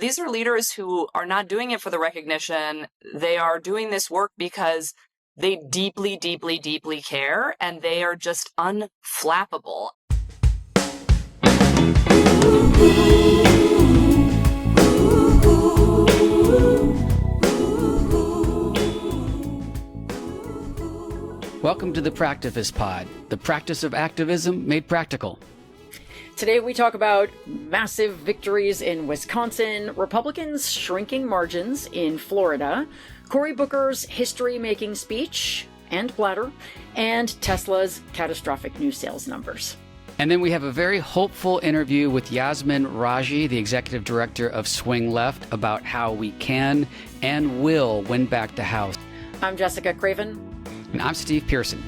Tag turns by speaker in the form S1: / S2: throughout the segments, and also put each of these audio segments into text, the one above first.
S1: These are leaders who are not doing it for the recognition. They are doing this work because they deeply, deeply, deeply care, and they are just unflappable.
S2: Welcome to the Practivist Pod, the practice of activism made practical.
S3: Today we talk about massive victories in Wisconsin, Republicans' shrinking margins in Florida, Cory Booker's history-making speech and bladder, and Tesla's catastrophic new sales numbers.
S2: And then we have a very hopeful interview with Yasmin Raji, the executive director of Swing Left, about how we can and will win back the House.
S3: I'm Jessica Craven.
S2: And I'm Steve Pearson.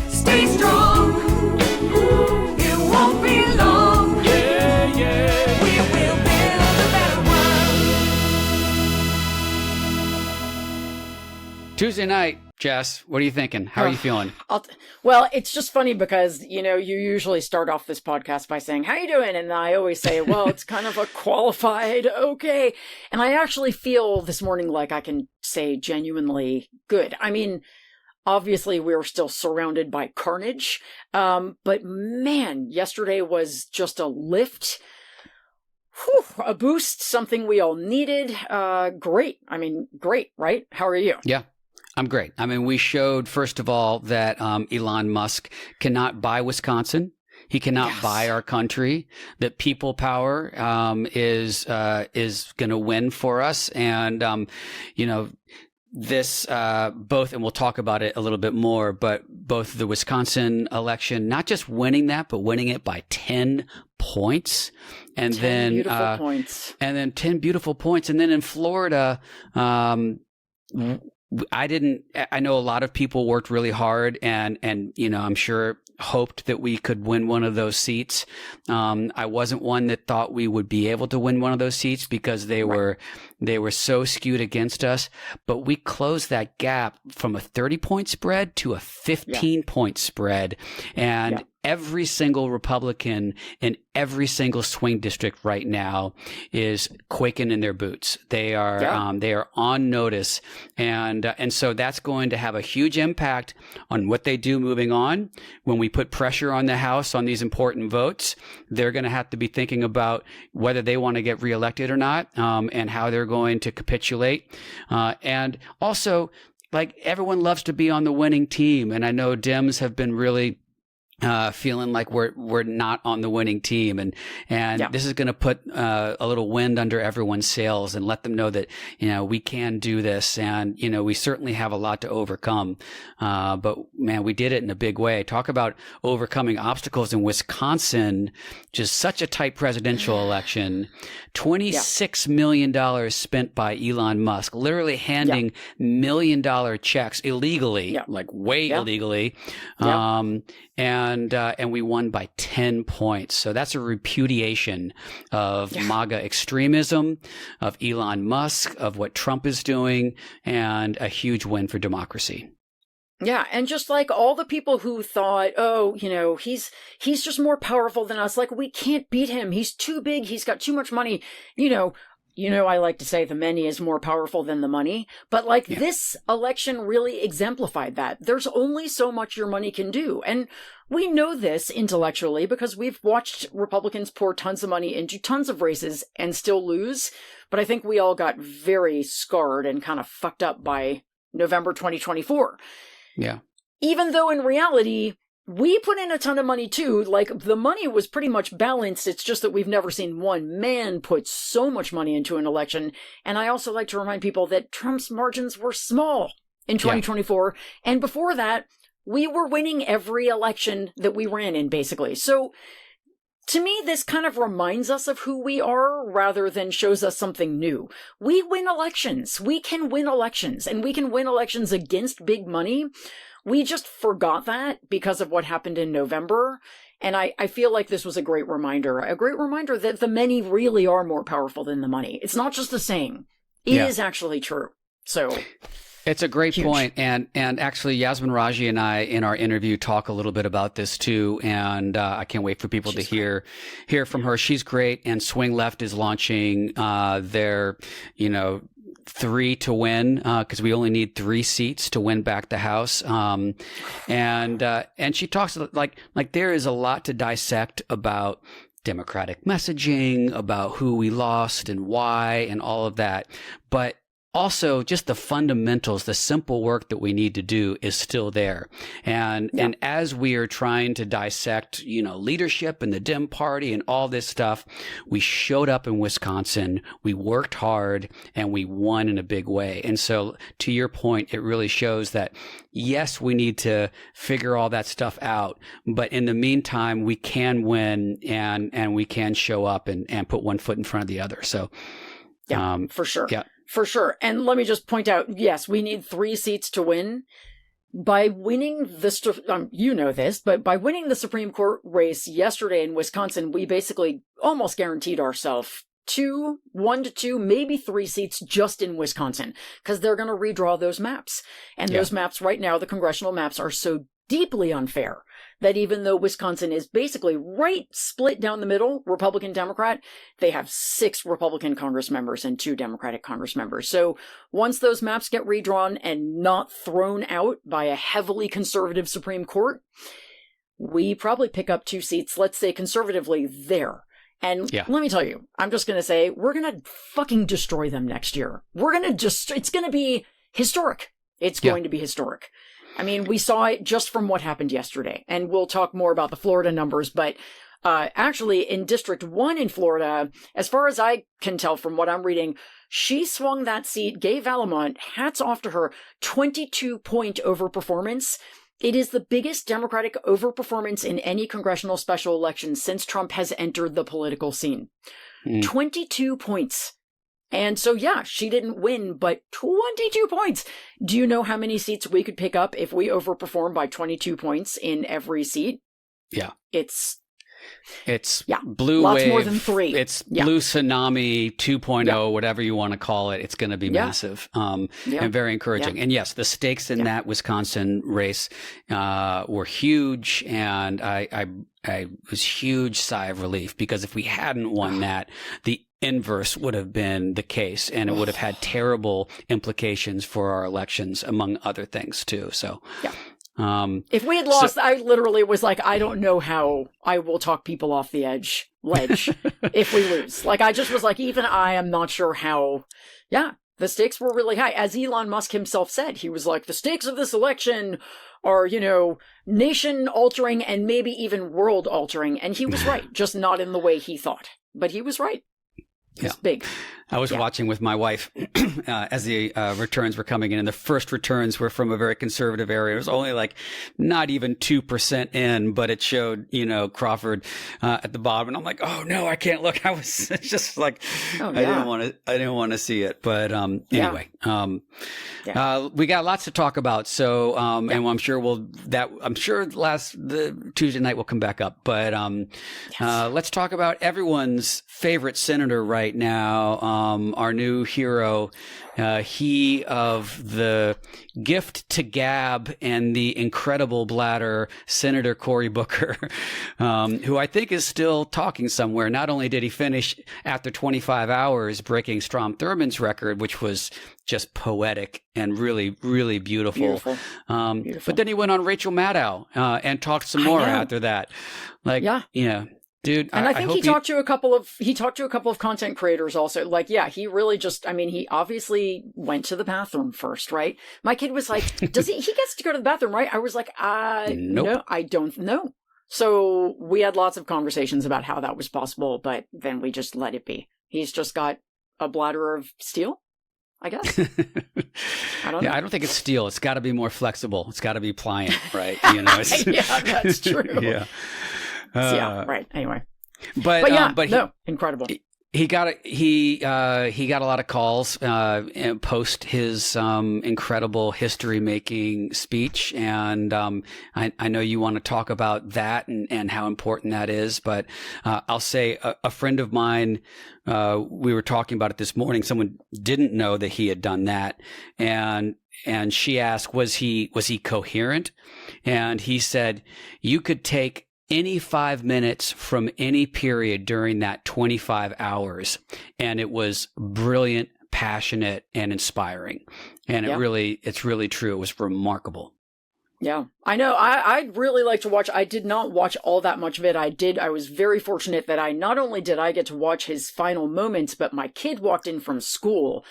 S4: Stay strong. It won't be long. Yeah, yeah. We will build a better world.
S2: Tuesday night, Jess, what are you thinking? How are you feeling?
S3: Well, it's just funny because, you usually start off this podcast by saying, how you doing? And I always say, well, it's kind of a qualified okay. And I actually feel this morning like I can say genuinely good. I mean, obviously, we were still surrounded by carnage. But man, yesterday was just a lift. Whew, a boost, something we all needed. Great. I mean, great, right? How are you?
S2: Yeah. I'm great. I mean, we showed, first of all, that Elon Musk cannot buy Wisconsin. He cannot buy our country, that people power is going to win for us. And, this both, and we'll talk about it a little bit more, but both the Wisconsin election, not just winning that, but winning it by 10 points. And
S3: 10
S2: then
S3: beautiful points.
S2: And then 10 beautiful points. And then in Florida, I know a lot of people worked really hard and, I'm sure hoped that we could win one of those seats. I wasn't one that thought we would be able to win one of those seats because they were so skewed against us, but we closed that gap from a 30-point spread to a 15-point spread. And every single Republican in every single swing district right now is quaking in their boots. They are on notice, and so that's going to have a huge impact on what they do moving on. When we put pressure on the House on these important votes, they're going to have to be thinking about whether they want to get reelected or not, and how they're going to capitulate, and also, like, everyone loves to be on the winning team, and I know Dems have been really feeling like we're not on the winning team, and this is going to put a little wind under everyone's sails and let them know that we can do this, and we certainly have a lot to overcome. But man, we did it in a big way. Talk about overcoming obstacles in Wisconsin. Just such a tight presidential election. $26 million spent by Elon Musk, literally handing $1 million checks illegally, like way illegally. And we won by 10 points. So that's a repudiation of MAGA extremism, of Elon Musk, of what Trump is doing, and a huge win for democracy.
S3: Yeah, and just like all the people who thought, he's just more powerful than us. Like, we can't beat him. He's too big. He's got too much money. I like to say the many is more powerful than the money, but this election really exemplified that. There's only so much your money can do. And we know this intellectually because we've watched Republicans pour tons of money into tons of races and still lose. But I think we all got very scarred and kind of fucked up by November 2024.
S2: Yeah.
S3: Even though in reality, we put in a ton of money too. Like, the money was pretty much balanced. It's just that we've never seen one man put so much money into an election. And I also like to remind people that Trump's margins were small in 2024. And before that, we were winning every election that we ran in, basically. So to me, this kind of reminds us of who we are rather than shows us something new. We win elections. We can win elections, and we can win elections against big money. We just forgot that because of what happened in November. And I feel like this was a great reminder that the many really are more powerful than the money. It's not just a saying. It is actually true. So
S2: It's a great
S3: huge.
S2: point. And actually, Yasmin Raji and I, in our interview, talk a little bit about this too. And I can't wait for people
S3: She's
S2: to hear from her. She's great. And Swing Left is launching their, 3 to win, because we only need 3 seats to win back the House. And she talks like there is a lot to dissect about Democratic messaging, about who we lost and why and all of that. But also, just the fundamentals, the simple work that we need to do is still there. And as we are trying to dissect, leadership and the Dem Party and all this stuff, we showed up in Wisconsin, we worked hard, and we won in a big way. And so, to your point, it really shows that, yes, we need to figure all that stuff out. But in the meantime, we can win and we can show up and put one foot in front of the other. So,
S3: for sure.
S2: Yeah.
S3: For sure. And let me just point out, yes, we need 3 seats to win. By winning this, you know this, but by winning the Supreme Court race yesterday in Wisconsin, we basically almost guaranteed ourselves 1 to 2, maybe 3 seats just in Wisconsin, because they're going to redraw those maps. And those maps right now, the congressional maps, are so deeply unfair that even though Wisconsin is basically right split down the middle, Republican, Democrat, they have 6 Republican Congress members and 2 Democratic Congress members. So once those maps get redrawn and not thrown out by a heavily conservative Supreme Court, we probably pick up 2 seats, let's say conservatively, there. And let me tell you, I'm just going to say, we're going to fucking destroy them next year. It's going to be historic. It's going to be historic. I mean, we saw it just from what happened yesterday, and we'll talk more about the Florida numbers, but actually in District 1 in Florida, as far as I can tell from what I'm reading, she swung that seat, Gay Vallimont, hats off to her, 22-point overperformance. It is the biggest Democratic overperformance in any congressional special election since Trump has entered the political scene. 22 points. And so, she didn't win, but 22 points. Do you know how many seats we could pick up if we overperform by 22 points in every seat?
S2: Yeah.
S3: It's
S2: Blue
S3: lots
S2: Wave.
S3: more than 3.
S2: It's Blue Tsunami 2.0, whatever you want to call it. It's going to be massive and very encouraging. And yes, the stakes in that Wisconsin race were huge, and I was huge sigh of relief, because if we hadn't won that, the inverse would have been the case, and it would have had terrible implications for our elections, among other things too. So,
S3: if we had lost, I literally was like, I don't know how I will talk people off the ledge if we lose. Like, I just was like, even I am not sure how. The stakes were really high. As Elon Musk himself said, he was like, the stakes of this election are, nation altering and maybe even world altering. And he was right, just not in the way he thought. But he was right. It's big.
S2: I was watching with my wife as the returns were coming in, and the first returns were from a very conservative area. It was only like not even 2% in, but it showed, Crawford at the bottom, and I'm like, oh no, I can't look. I was just like, I didn't want to see it. But anyway, we got lots to talk about. So, and I'm sure the Tuesday night will come back up. But let's talk about everyone's favorite senator right now. Our new hero, he of the gift to gab and the incredible bladder, Senator Cory Booker, who I think is still talking somewhere. Not only did he finish after 25 hours breaking Strom Thurmond's record, which was just poetic and really, really beautiful. But then he went on Rachel Maddow and talked some more after that. Dude,
S3: and I think he talked to a couple of content creators also. Like, he really just, he obviously went to the bathroom first, right? My kid was like, he gets to go to the bathroom, right? I was like,
S2: nope.
S3: No, I don't know. So we had lots of conversations about how that was possible, but then we just let it be. He's just got a bladder of steel, I guess. I don't know.
S2: I don't think it's steel. It's got to be more flexible. It's got to be pliant, right?
S3: That's true.
S2: Yeah.
S3: Right. Anyway.
S2: But
S3: no, incredible.
S2: He got he got a lot of calls post his incredible history making speech, and I know you want to talk about that and how important that is. But I'll say a friend of mine, we were talking about it this morning. Someone didn't know that he had done that, and she asked, was he coherent? And he said, you could take any 5 minutes from any period during that 25 hours, and it was brilliant, passionate, and inspiring. And it's really true. It was remarkable.
S3: Yeah, I know. I'd really like to watch. I did not watch all that much of it. I was very fortunate that not only did I get to watch his final moments, but my kid walked in from school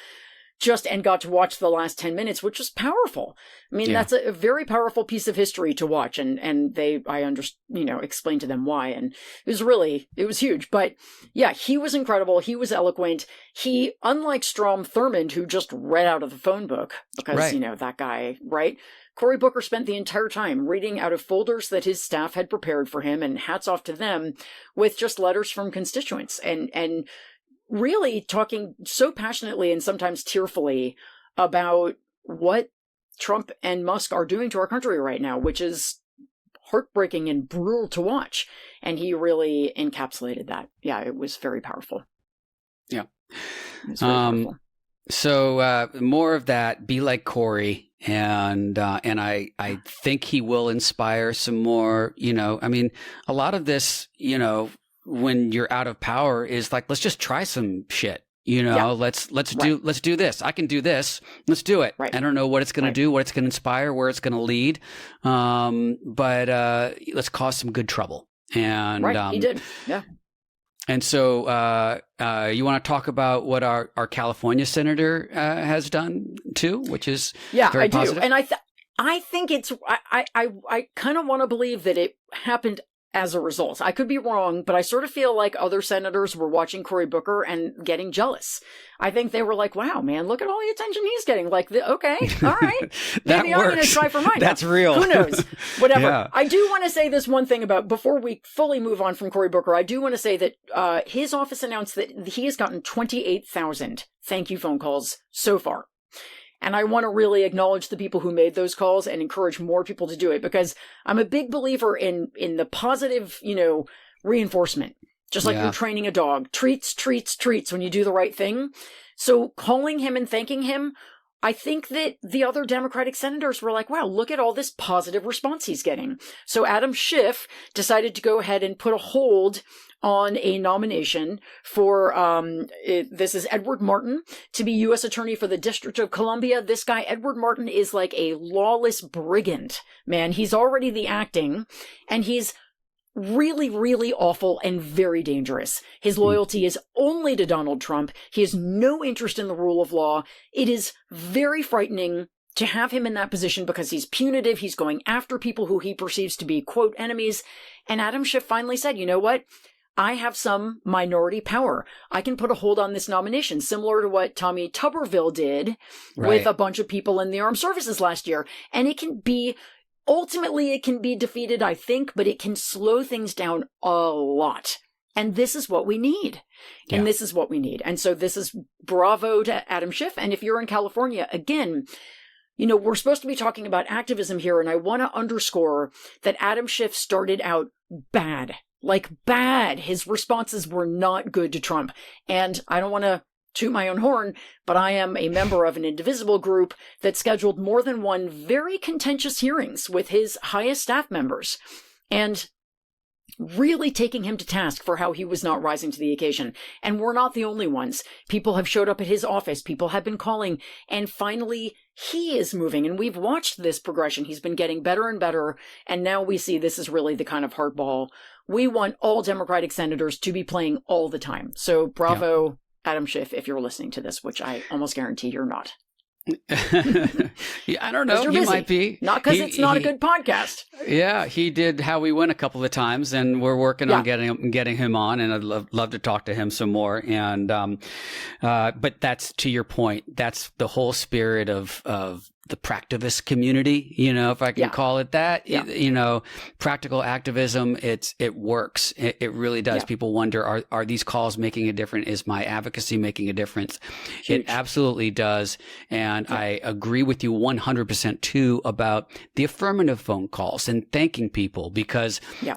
S3: and got to watch the last 10 minutes, which was powerful. I mean, that's a very powerful piece of history to watch. And I explained to them why. And it was huge. But yeah, he was incredible. He was eloquent. He, unlike Strom Thurmond, who just read out of the phone book because, that guy, right? Cory Booker spent the entire time reading out of folders that his staff had prepared for him, and hats off to them, with just letters from constituents and really talking so passionately and sometimes tearfully about what Trump and Musk are doing to our country right now, which is heartbreaking and brutal to watch. And he really encapsulated that. Yeah, it was very powerful.
S2: Yeah.
S3: It was very powerful.
S2: So more of that, be like Cory. And I think he will inspire some more, I mean, a lot of this, when you're out of power is like, let's just try some shit, let's do this. I can do this. Let's do it. Right. I don't know what it's going to do, what it's going to inspire, where it's going to lead. But let's cause some good trouble. And
S3: he did. Yeah.
S2: And so you want to talk about what our California senator has done too, which is very positive?
S3: And I think I kind of want to believe that it happened as a result. I could be wrong, but I sort of feel like other senators were watching Cory Booker and getting jealous. I think they were like, wow, man, look at all the attention he's getting. Like, okay, all right. Maybe I'm going to try for mine.
S2: That's real.
S3: Who knows? Whatever. Yeah. I do want to say this one thing before we fully move on from Cory Booker, I do want to say that his office announced that he has gotten 28,000 thank you phone calls so far. And I want to really acknowledge the people who made those calls and encourage more people to do it, because I'm a big believer in the positive, reinforcement. Just like you're training a dog. Treats, treats, treats when you do the right thing. So calling him and thanking him, I think that the other Democratic senators were like, wow, look at all this positive response he's getting. So Adam Schiff decided to go ahead and put a hold on a nomination for, this is Edward Martin to be U.S. Attorney for the District of Columbia. This guy, Edward Martin, is like a lawless brigand, man. He's already the acting, and he's really, really awful and very dangerous. His loyalty is only to Donald Trump. He has no interest in the rule of law. It is very frightening to have him in that position because he's punitive. He's going after people who he perceives to be, quote, enemies. And Adam Schiff finally said, you know what? I have some minority power. I can put a hold on this nomination, similar to what Tommy Tuberville did with a bunch of people in the armed services last year. And ultimately it can be defeated, I think, but it can slow things down a lot. And this is what we need. And this is what we need. And so this is bravo to Adam Schiff. And if you're in California, again, we're supposed to be talking about activism here. And I want to underscore that Adam Schiff started out bad. Like bad. His responses were not good to Trump. And I don't want to toot my own horn, but I am a member of an indivisible group that scheduled more than one very contentious hearings with his highest staff members. And really taking him to task for how he was not rising to the occasion. And we're not the only ones. People have showed up at his office. People have been calling. And finally, he is moving. And we've watched this progression. He's been getting better and better. And now we see this is really the kind of hardball we want all Democratic senators to be playing all the time. So bravo, Adam Schiff, if you're listening to this, which I almost guarantee you're not.
S2: I don't know. He might be.
S3: Not because it's not a good podcast.
S2: Yeah, he did How We Win a couple of times, and we're working on getting him on, and I'd love to talk to him some more. And but that's, to your point, that's the whole spirit of the practivist community, if I can
S3: Yeah.
S2: call it that.
S3: Yeah.
S2: Practical activism, it works. It really does.
S3: Yeah.
S2: People wonder, are these calls making a difference? Is my advocacy making a difference?
S3: Huge.
S2: It absolutely does. And I agree with you 100% too about the affirmative phone calls and thanking people because,
S3: Yeah.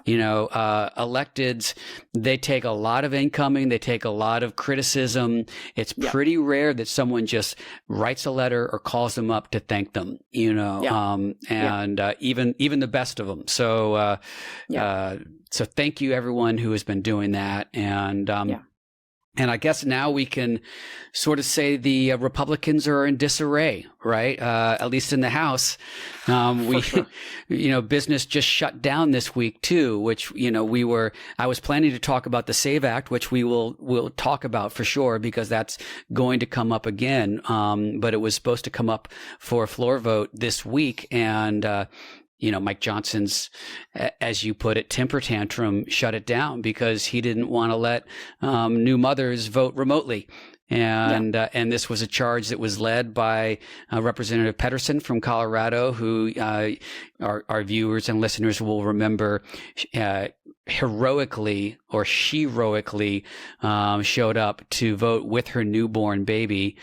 S2: electeds, they take a lot of incoming. They take a lot of criticism. It's
S3: Yeah.
S2: pretty rare that someone just writes a letter or calls them up to thank them, and even the best of them. So, so thank you everyone who has been doing that. And I guess now we can sort of say the Republicans are in disarray, right? At least in the House. Business just shut down this week too, which, I was planning to talk about the SAVE Act, which we'll talk about for sure, because that's going to come up again. But it was supposed to come up for a floor vote this week. And, Mike Johnson's, as you put it, temper tantrum shut it down because he didn't want to let new mothers vote remotely. And this was a charge that was led by Representative Pedersen from Colorado, who our viewers and listeners will remember heroically showed up to vote with her newborn baby.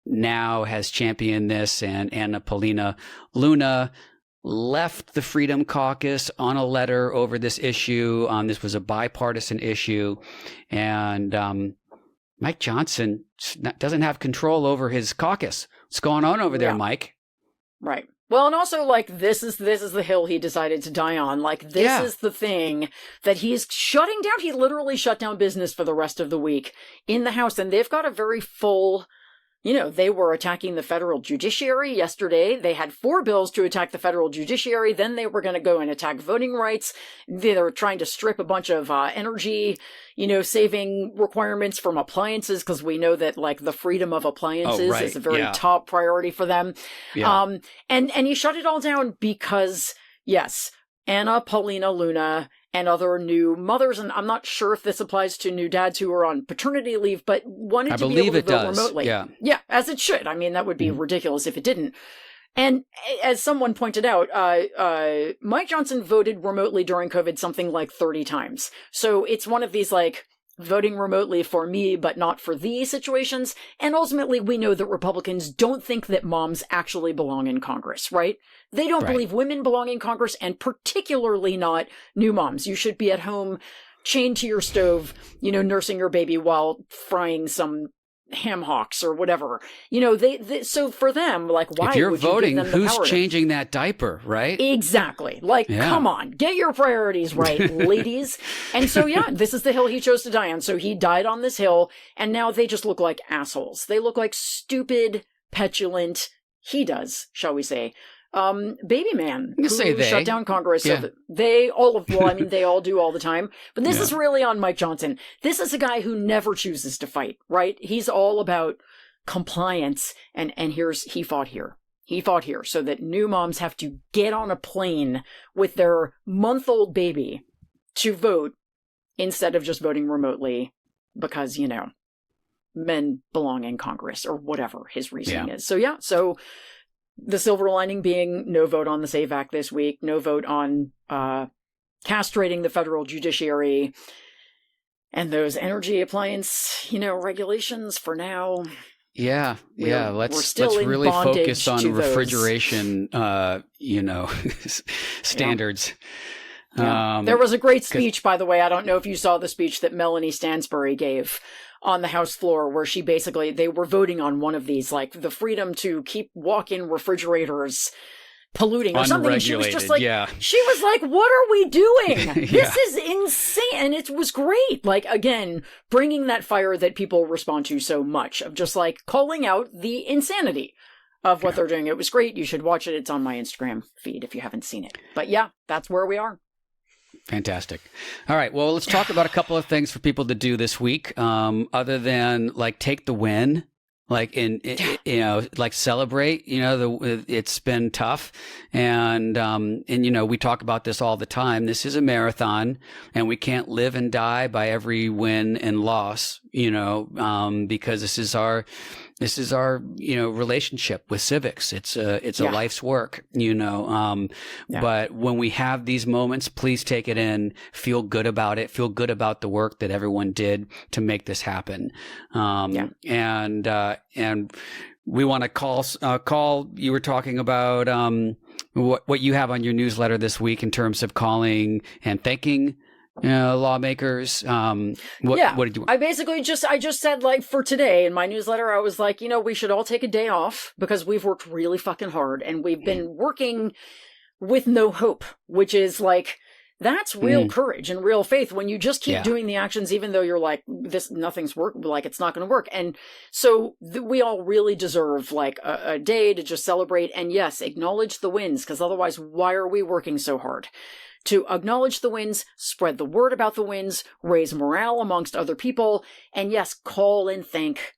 S2: Now has championed this, and Anna Paulina Luna left the Freedom Caucus on a letter over this issue. This was a bipartisan issue, and Mike Johnson doesn't have control over his caucus. What's going on over there, Mike?
S3: Right. Well, and also, this is the hill he decided to die on. This is the thing that he's shutting down. He literally shut down business for the rest of the week in the House, and they've got a very full... they were attacking the federal judiciary yesterday. They had 4 bills to attack the federal judiciary. Then they were going to go and attack voting rights. They were trying to strip a bunch of energy, saving requirements from appliances, because we know that the freedom of appliances is a very top priority for them. Yeah. And he shut it all down because, yes, Anna Paulina Luna and other new mothers, and I'm not sure if this applies to new dads who are on paternity leave, but wanted to be able to vote remotely. Yeah, as it should. I mean, that would be ridiculous if it didn't. And as someone pointed out, Mike Johnson voted remotely during COVID something like 30 times. So it's one of these voting remotely for me, but not for thee situations. And ultimately, we know that Republicans don't think that moms actually belong in Congress, right? They don't believe women belong in Congress, and particularly not new moms. You should be at home, chained to your stove, nursing your baby while frying some ham hocks or whatever. So for them, why
S2: if you're
S3: would
S2: voting,
S3: you give them the
S2: who's
S3: power
S2: changing that diaper, right?
S3: Exactly. Come on, get your priorities right, ladies. And so, this is the hill he chose to die on. So he died on this hill, and now they just look like assholes. They look like stupid, petulant, he does, shall we say, baby man who shut down Congress.
S2: Yeah.
S3: So they all do all the time. But this is really on Mike Johnson. This is a guy who never chooses to fight, right? He's all about compliance. And he fought here. He fought here so that new moms have to get on a plane with their month-old baby to vote instead of just voting remotely because, men belong in Congress or whatever his reasoning is. So the silver lining being no vote on the SAVE Act this week, no vote on castrating the federal judiciary, and those energy appliance, regulations for now.
S2: Let's really focus on refrigeration, standards.
S3: There was a great speech, by the way. I don't know if you saw the speech that Melanie Stansbury gave on the House floor, where they were voting on one of these, the freedom to keep walk-in refrigerators polluting or something. And she was just she was like, what are we doing? This is insane. And it was great. Again, bringing that fire that people respond to so much, of just calling out the insanity of what they're doing. It was great. You should watch it. It's on my Instagram feed if you haven't seen it. But that's where we are.
S2: Fantastic. All right. Well, let's talk about a couple of things for people to do this week, other than take the win, celebrate. It's been tough, and we talk about this all the time. This is a marathon, and we can't live and die by every win and loss. Because this is our this is our, relationship with civics. It's a
S3: Yeah.
S2: life's work,
S3: Yeah.
S2: but when we have these moments, please take it in, feel good about it, feel good about the work that everyone did to make this happen. And we want to call, you were talking about, what you have on your newsletter this week in terms of calling and thanking lawmakers. What did you?
S3: I basically I just said, like, for today in my newsletter, I was like, we should all take a day off because we've worked really fucking hard and we've been working with no hope, which is like, that's real courage and real faith when you just keep doing the actions, even though you're like, nothing's work, like it's not going to work. And so we all really deserve like a day to just celebrate and yes, acknowledge the wins, because otherwise, why are we working so hard? To acknowledge the wins, spread the word about the wins, raise morale amongst other people, and yes, call and thank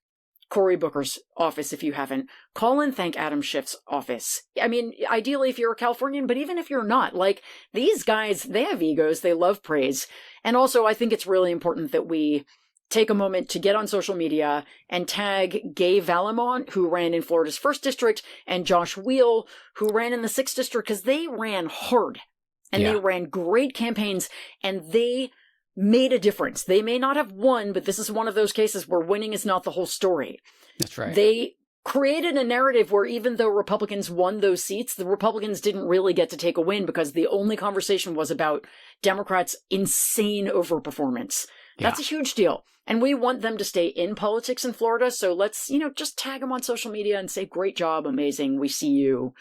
S3: Cory Booker's office if you haven't. Call and thank Adam Schiff's office. I mean, ideally if you're a Californian, but even if you're not, like, these guys, they have egos, they love praise. And also, I think it's really important that we take a moment to get on social media and tag Gay Valimont, who ran in Florida's 1st District, and Josh Wheel, who ran in the 6th District, because they ran hard. And they ran great campaigns, and they made a difference. They may not have won, but this is one of those cases where winning is not the whole story.
S2: That's right.
S3: They created a narrative where even though Republicans won those seats, the Republicans didn't really get to take a win because the only conversation was about Democrats' insane overperformance. That's a huge deal. And we want them to stay in politics in Florida. So let's, just tag them on social media and say, great job, amazing, we see you.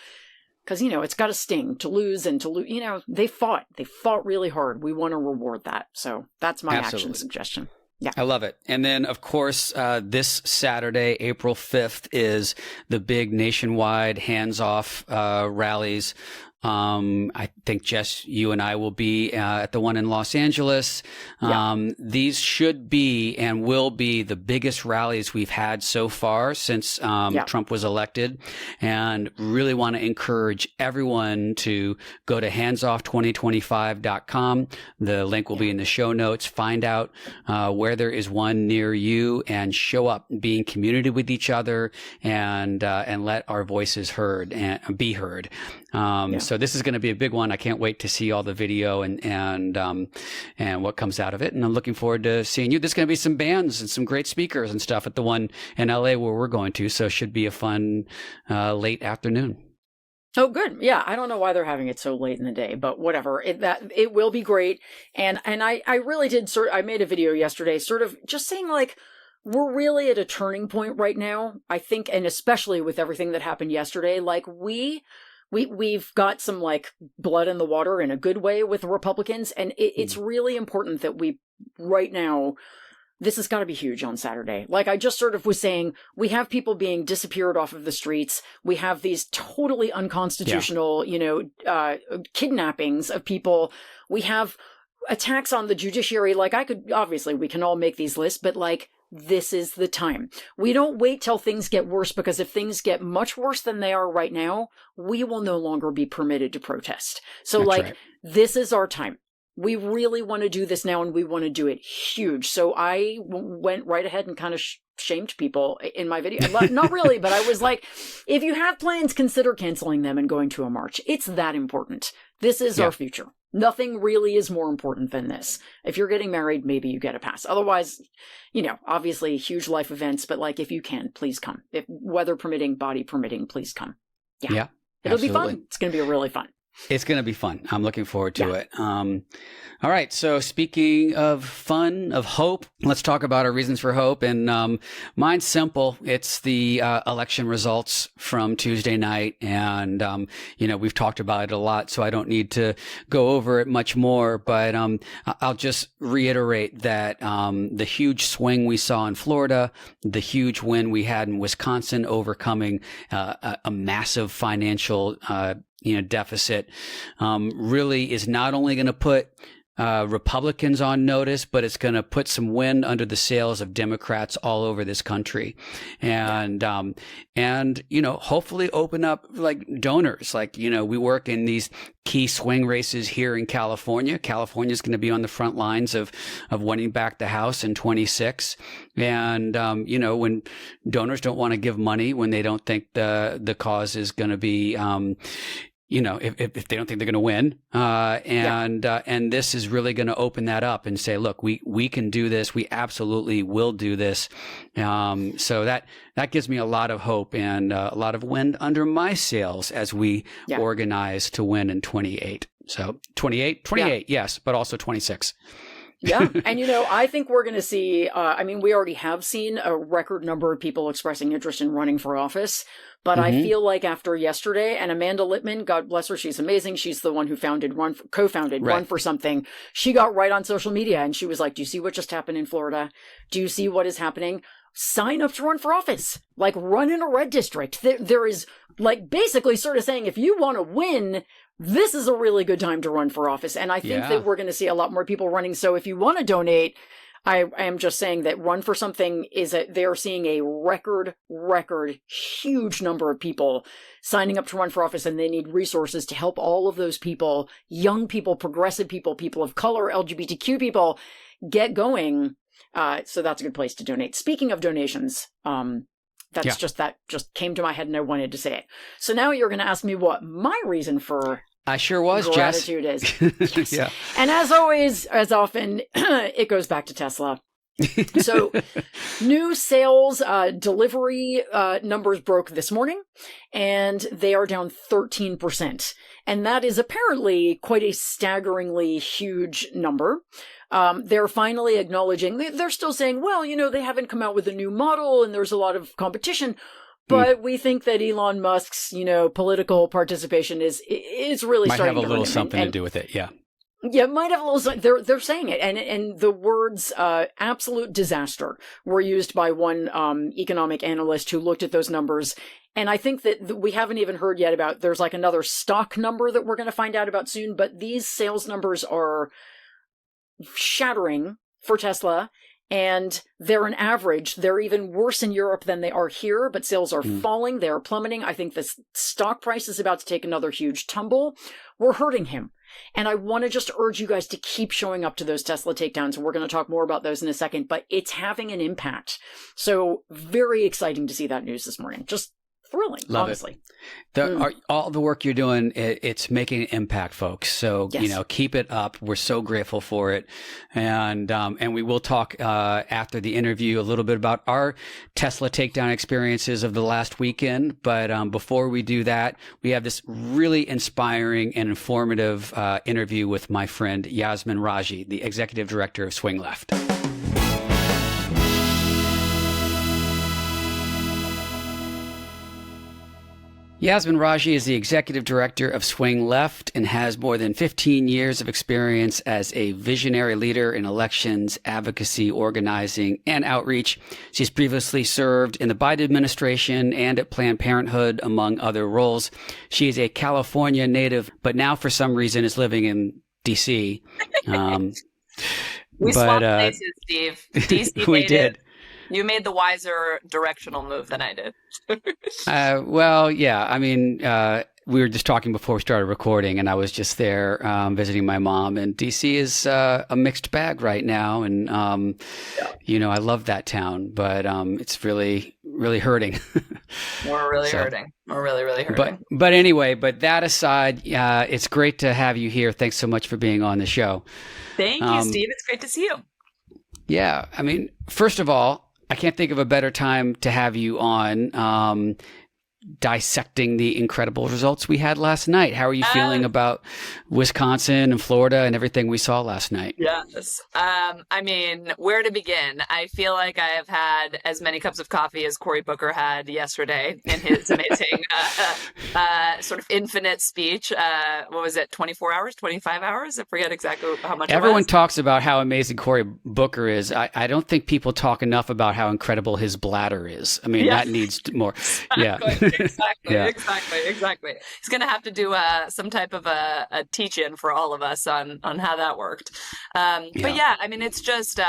S3: Because, it's got to sting to lose and to lose. They fought really hard. We want to reward that. So that's my action suggestion. Yeah.
S2: I love it. And then, of course, this Saturday, April 5th, is the big nationwide hands-off rallies. I think, Jess, you and I will be at the one in Los Angeles. These should be and will be the biggest rallies we've had so far since Trump was elected, and really want to encourage everyone to go to handsoff2025.com. The link will be in the show notes. Find out where there is one near you and show up, be in community with each other, and let our voices be heard. So this is going to be a big one. I can't wait to see all the video and what comes out of it. And I'm looking forward to seeing you. There's going to be some bands and some great speakers and stuff at the one in LA where we're going to. So it should be a fun late afternoon.
S3: Oh, good. Yeah, I don't know why they're having it so late in the day, but whatever. It will be great. And I really did I made a video yesterday sort of just saying, like, we're really at a turning point right now, I think, and especially with everything that happened yesterday. Like, we've got some, like, blood in the water in a good way with Republicans, and it's really important that right now, this has got to be huge on Saturday. Like, I just sort of was saying, we have people being disappeared off of the streets. We have these totally unconstitutional, kidnappings of people. We have attacks on the judiciary. Like, obviously, we can all make these lists, but, like, this is the time. We don't wait till things get worse, because if things get much worse than they are right now, we will no longer be permitted to protest. So, This is our time. We really want to do this now, and we want to do it huge. So I went right ahead and kind of shamed people in my video. Not really, but I was like, if you have plans, consider canceling them and going to a march. It's that important. This is our future. Nothing really is more important than this. If you're getting married, maybe you get a pass. Otherwise, obviously huge life events, but, like, if you can, please come. If weather permitting, body permitting, please come. Yeah. It'll be fun. It's going to be really fun.
S2: It's going to be fun. I'm looking forward to it. All right. So speaking of fun, of hope, let's talk about our reasons for hope. And mine's simple. It's the election results from Tuesday night. And, we've talked about it a lot, so I don't need to go over it much more. But I'll just reiterate that the huge swing we saw in Florida, the huge win we had in Wisconsin, overcoming a massive financial deficit, really is not only going to put Republicans on notice, but it's going to put some wind under the sails of Democrats all over this country, and hopefully open up like donors. Like we work in these key swing races here in California. California is going to be on the front lines of winning back the House in 26, and when donors don't want to give money when they don't think the cause is going to be if they don't think they're going to win, and this is really going to open that up and say, look, we can do this. We absolutely will do this. So that gives me a lot of hope and a lot of wind under my sails as we organize to win in 28. So 28, yes, but also 26.
S3: Yeah. And, I think we're going to see, we already have seen a record number of people expressing interest in running for office. But I feel like after yesterday, and Amanda Littman, God bless her, she's amazing. She's the one who co-founded Run for Something. She got right on social media and she was like, do you see what just happened in Florida? Do you see what is happening? Sign up to run for office. Like, run in a red district. There is, like, basically sort of saying, if you want to win, this is a really good time to run for office. And I think that we're going to see a lot more people running. So if you want to donate, I am just saying that Run for Something they're seeing a record huge number of people signing up to run for office, and they need resources to help all of those people, young people, progressive people, people of color, LGBTQ people, get going. So that's a good place to donate. Speaking of donations, that just came to my head and I wanted to say it. So now you're going to ask me what my reason for
S2: I sure was,
S3: gratitude
S2: Jess.
S3: is. Yes.
S2: Yeah.
S3: And as always, as often, it goes back to Tesla. So new sales delivery numbers broke this morning, and they are down 13%. And that is apparently quite a staggeringly huge number. They're finally acknowledging, they're still saying, well, they haven't come out with a new model and there's a lot of competition. But we think that Elon Musk's, political participation is really
S2: might
S3: starting
S2: have a
S3: to
S2: little
S3: hurt him.
S2: something to
S3: And
S2: do with it. Yeah.
S3: Yeah, might have a little. They're saying it, and the words "absolute disaster" were used by one economic analyst who looked at those numbers. And I think that we haven't even heard yet about. There's like another stock number that we're going to find out about soon. But these sales numbers are shattering for Tesla. And they're an average. They're even worse in Europe than they are here, but sales are falling. They're plummeting. I think the stock price is about to take another huge tumble. We're hurting him. And I want to just urge you guys to keep showing up to those Tesla takedowns. And we're going to talk more about those in a second, but it's having an impact. So very exciting to see that news this morning. Just thrilling,
S2: Love
S3: honestly.
S2: All the work you're doing, it's making an impact, folks. So,
S3: Yes.
S2: Keep it up. We're so grateful for it. And we will talk, after the interview a little bit about our Tesla takedown experiences of the last weekend. But, before we do that, we have this really inspiring and informative, interview with my friend Yasmin Raji, the executive director of Swing Left. Yasmin Raji is the executive director of Swing Left and has more than 15 years of experience as a visionary leader in elections, advocacy, organizing, and outreach. She's previously served in the Biden administration and at Planned Parenthood, among other roles. She is a California native, but now for some reason is living in D.C.
S1: We swapped places, Steve. DC
S2: We
S1: made
S2: did.
S1: it. You made the wiser directional move than I did.
S2: Well, yeah. I mean, we were just talking before we started recording, and I was just there visiting my mom. And DC is a mixed bag right now, and I love that town, but it's really, really hurting.
S1: We're really hurting. We're really, really hurting.
S2: But anyway, but that aside, it's great to have you here. Thanks so much for being on the show.
S1: Thank you, Steve. It's great to see you.
S2: Yeah, I mean, first of all, I can't think of a better time to have you on dissecting the incredible results we had last night. How are you feeling about Wisconsin and Florida and everything we saw last night?
S1: Yes. I mean, where to begin? I feel like I have had as many cups of coffee as Cory Booker had yesterday in his amazing sort of infinite speech. What was it, 24 hours, 25 hours? I forget exactly how much
S2: Everyone
S1: it was.
S2: talks about how amazing Cory Booker is. I don't think people talk enough about how incredible his bladder is. I mean, that needs more. Yeah.
S1: Exactly,
S2: Yeah.
S1: exactly. He's going to have to do some type of a teach-in for all of us on how that worked. But yeah, I mean, it's just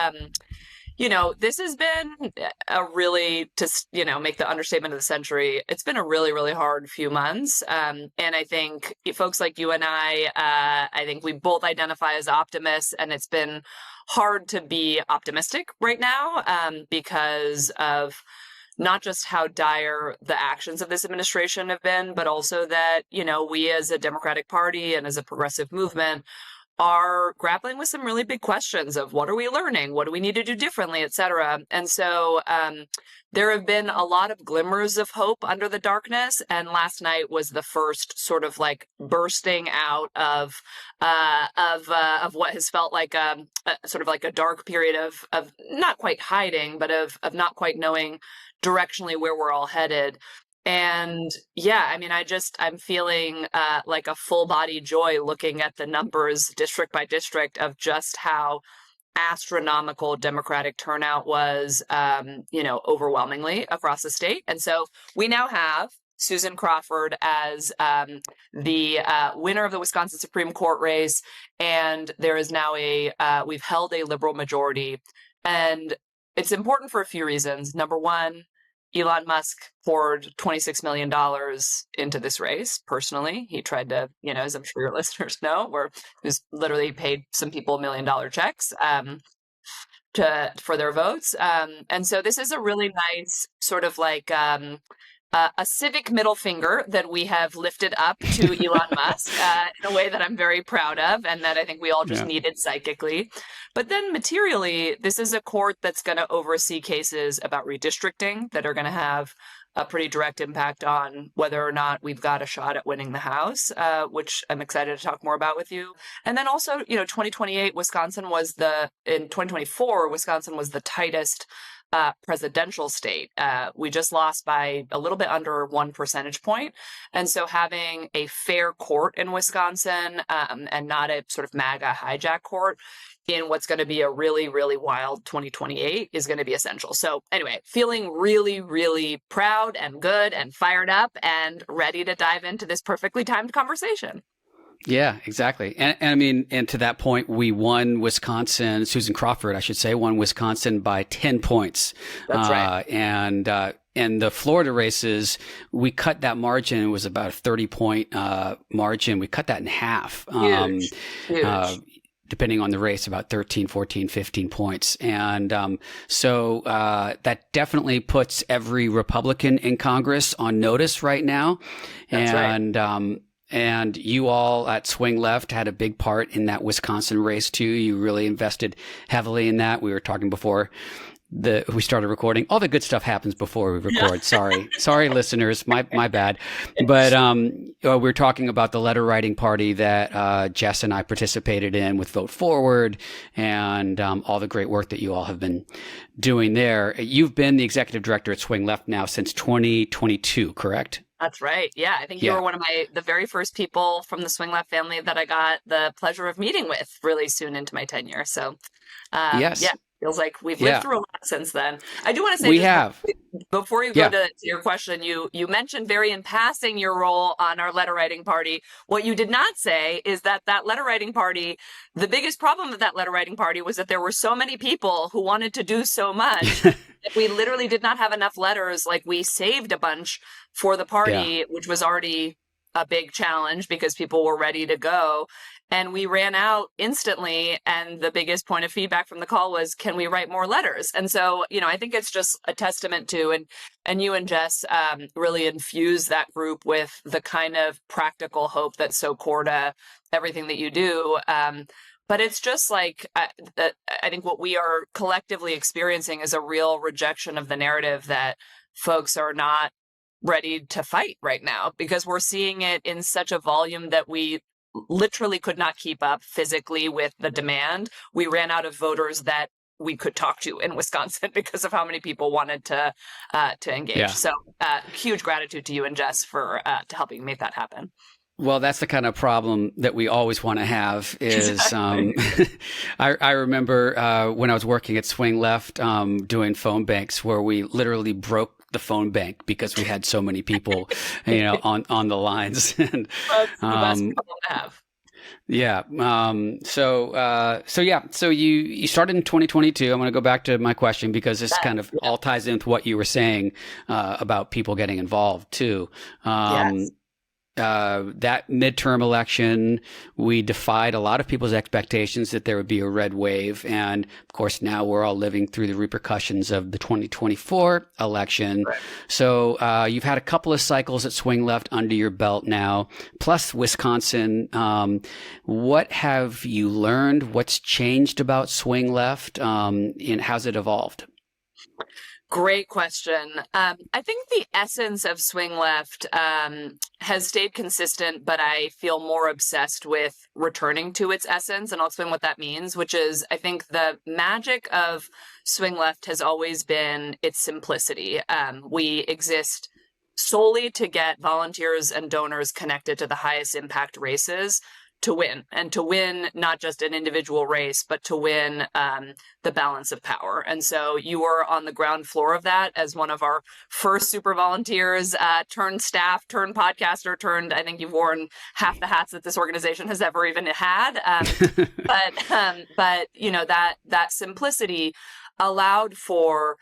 S1: this has been a really, make the understatement of the century, it's been a really, really hard few months. And I think folks like you and I think we both identify as optimists, and it's been hard to be optimistic right now because of not just how dire the actions of this administration have been, but also that, we as a Democratic Party and as a progressive movement are grappling with some really big questions of what are we learning? What do we need to do differently, et cetera? And so there have been a lot of glimmers of hope under the darkness. And last night was the first sort of like bursting out of what has felt like a sort of like a dark period of not quite hiding, but of not quite knowing directionally where we're all headed. And yeah, I mean, I'm feeling like a full body joy looking at the numbers district by district of just how astronomical Democratic turnout was, overwhelmingly across the state. And so we now have Susan Crawford as the winner of the Wisconsin Supreme Court race. And there is now we've held a liberal majority. And it's important for a few reasons. Number one, Elon Musk poured $26 million into this race personally. He tried to, as I'm sure your listeners know, he's literally paid some people $1 million checks for their votes. And so this is a really nice sort of like a civic middle finger that we have lifted up to Elon Musk in a way that I'm very proud of, and that I think we all just needed psychically. But then materially, this is a court that's going to oversee cases about redistricting that are going to have a pretty direct impact on whether or not we've got a shot at winning the House, which I'm excited to talk more about with you. And then also, 2028, in 2024, Wisconsin was the tightest presidential state. We just lost by a little bit under 1 percentage point. And so having a fair court in Wisconsin and not a sort of MAGA hijack court in what's going to be a really, really wild 2028 is going to be essential. So anyway, feeling really, really proud and good and fired up and ready to dive into this perfectly timed conversation.
S2: Yeah, exactly. And I mean, and to that point, we won Wisconsin, Susan Crawford, I should say, won Wisconsin by 10 points.
S1: That's right.
S2: And the Florida races, we cut that margin. It was about a 30-point margin. We cut that in half.
S1: Huge.
S2: Depending on the race, about 13, 14, 15 points. And so that definitely puts every Republican in Congress on notice right now. That's right. And you all at Swing Left had a big part in that Wisconsin race too. You really invested heavily in that. We were talking before we started recording. All the good stuff happens before we record. Yeah. Sorry, listeners. My bad. But we were talking about the letter writing party that Jess and I participated in with Vote Forward, and all the great work that you all have been doing there. You've been the executive director at Swing Left now since 2022, correct?
S1: That's right. Yeah. I think you were one of the very first people from the Swing Left family that I got the pleasure of meeting with really soon into my tenure. So,
S2: yes.
S1: Yeah, feels like we've lived through a lot since then. I do want to say before you go to your question, you mentioned very in passing your role on our letter writing party. What you did not say is that letter writing party, the biggest problem of that letter writing party was that there were so many people who wanted to do so much that we literally did not have enough letters. Like, we saved a bunch for the party, which was already a big challenge because people were ready to go. And we ran out instantly. And the biggest point of feedback from the call was, can we write more letters? And so, I think it's just a testament to, and you and Jess really infused that group with the kind of practical hope that's so core to everything that you do. But it's just like, I think what we are collectively experiencing is a real rejection of the narrative that folks are not ready to fight right now, because we're seeing it in such a volume that we literally could not keep up physically with the demand. We ran out of voters that we could talk to in Wisconsin because of how many people wanted to engage. Yeah. So huge gratitude to you and Jess for to helping make that happen.
S2: Well, that's the kind of problem that we always want to have is, exactly. I remember when I was working at Swing Left doing phone banks where we literally broke the phone bank because we had so many people, on the lines. And
S1: That's the best problem to have.
S2: yeah. So you started in 2022. I'm going to go back to my question because this kind of all ties in with what you were saying about people getting involved too.
S1: Yes.
S2: That midterm election, we defied a lot of people's expectations that there would be a red wave. And of course, now we're all living through the repercussions of the 2024 election.
S1: Right.
S2: So you've had a couple of cycles at Swing Left under your belt now, plus Wisconsin. What have you learned? What's changed about Swing Left? And how's it evolved?
S1: Great question. I think the essence of Swing Left has stayed consistent, but I feel more obsessed with returning to its essence. And I'll explain what that means, which is I think the magic of Swing Left has always been its simplicity. We exist solely to get volunteers and donors connected to the highest impact races to win, and to win not just an individual race, but to win the balance of power. And so you were on the ground floor of that as one of our first super volunteers, turned staff, turned podcaster, turned, I think you've worn half the hats that this organization has ever even had. But that simplicity allowed for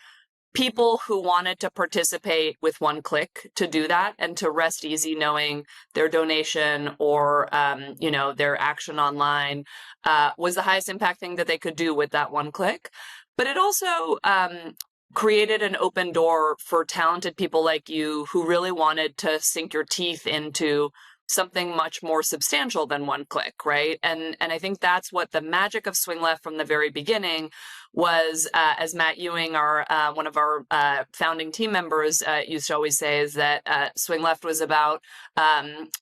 S1: people who wanted to participate with one click to do that and to rest easy knowing their donation or, their action online was the highest impact thing that they could do with that one click. But it also created an open door for talented people like you who really wanted to sink your teeth into something much more substantial than one click, right? And I think that's what the magic of Swing Left from the very beginning was, as Matt Ewing, one of our founding team members, used to always say, is that Swing Left was about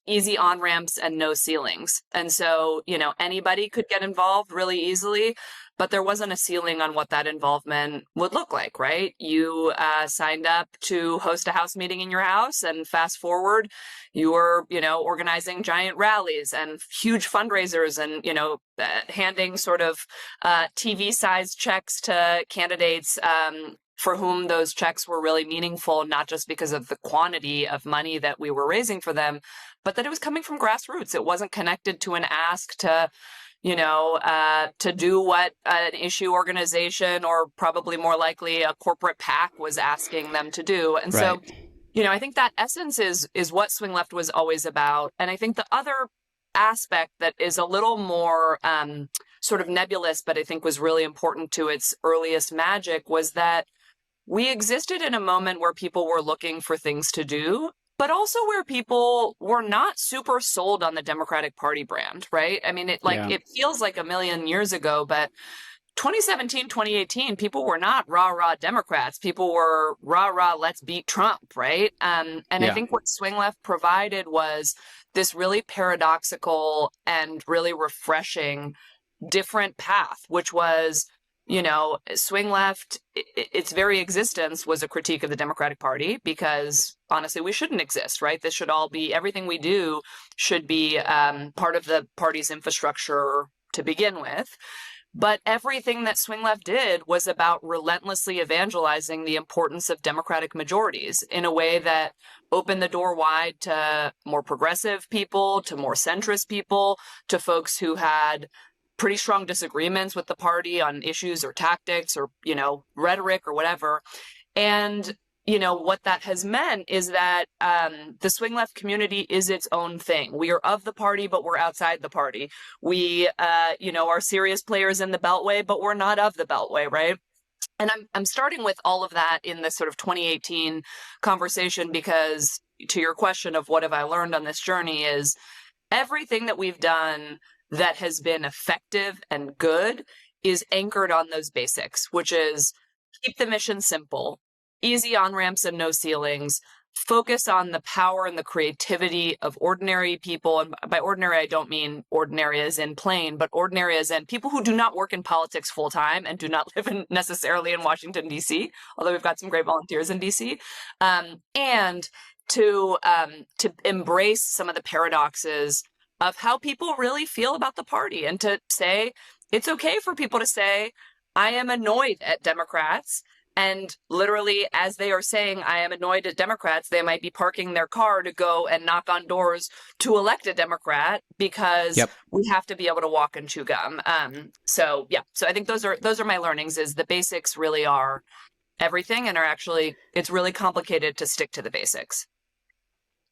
S1: easy on-ramps and no ceilings. And so, anybody could get involved really easily, but there wasn't a ceiling on what that involvement would look like, right? You signed up to host a house meeting in your house, and fast forward, you were, organizing giant rallies and huge fundraisers and, handing sort of TV-sized checks to candidates for whom those checks were really meaningful, not just because of the quantity of money that we were raising for them, but that it was coming from grassroots. It wasn't connected to an ask to to do what an issue organization or probably more likely a corporate PAC was asking them to do. And
S2: Right.
S1: so, I think that essence is what Swing Left was always about. And I think the other aspect that is a little more sort of nebulous, but I think was really important to its earliest magic was that we existed in a moment where people were looking for things to do, but also where people were not super sold on the Democratic Party brand, right? I mean, it feels like a million years ago, but 2017, 2018, people were not rah-rah Democrats. People were rah-rah, let's beat Trump, right? And I think what Swing Left provided was this really paradoxical and really refreshing different path, which was, Swing Left, its very existence was a critique of the Democratic Party because honestly, we shouldn't exist, right? This should all be, everything we do should be part of the party's infrastructure to begin with. But everything that Swing Left did was about relentlessly evangelizing the importance of Democratic majorities in a way that opened the door wide to more progressive people, to more centrist people, to folks who had pretty strong disagreements with the party on issues or tactics or, rhetoric or whatever. And what that has meant is that the Swing Left community is its own thing. We are of the party, but we're outside the party. We, are serious players in the Beltway, but we're not of the Beltway, right? And I'm starting with all of that in this sort of 2018 conversation because to your question of what have I learned on this journey is everything that we've done that has been effective and good is anchored on those basics, which is keep the mission simple, easy on-ramps and no ceilings, focus on the power and the creativity of ordinary people. And by ordinary, I don't mean ordinary as in plain, but ordinary as in people who do not work in politics full time and do not live necessarily in Washington, D.C., although we've got some great volunteers in D.C., and to embrace some of the paradoxes of how people really feel about the party and to say, it's okay for people to say, I am annoyed at Democrats. And literally, as they are saying, I am annoyed at Democrats, they might be parking their car to go and knock on doors to elect a Democrat because we have to be able to walk and chew gum. So I think those are my learnings, is the basics really are everything, and it's really complicated to stick to the basics.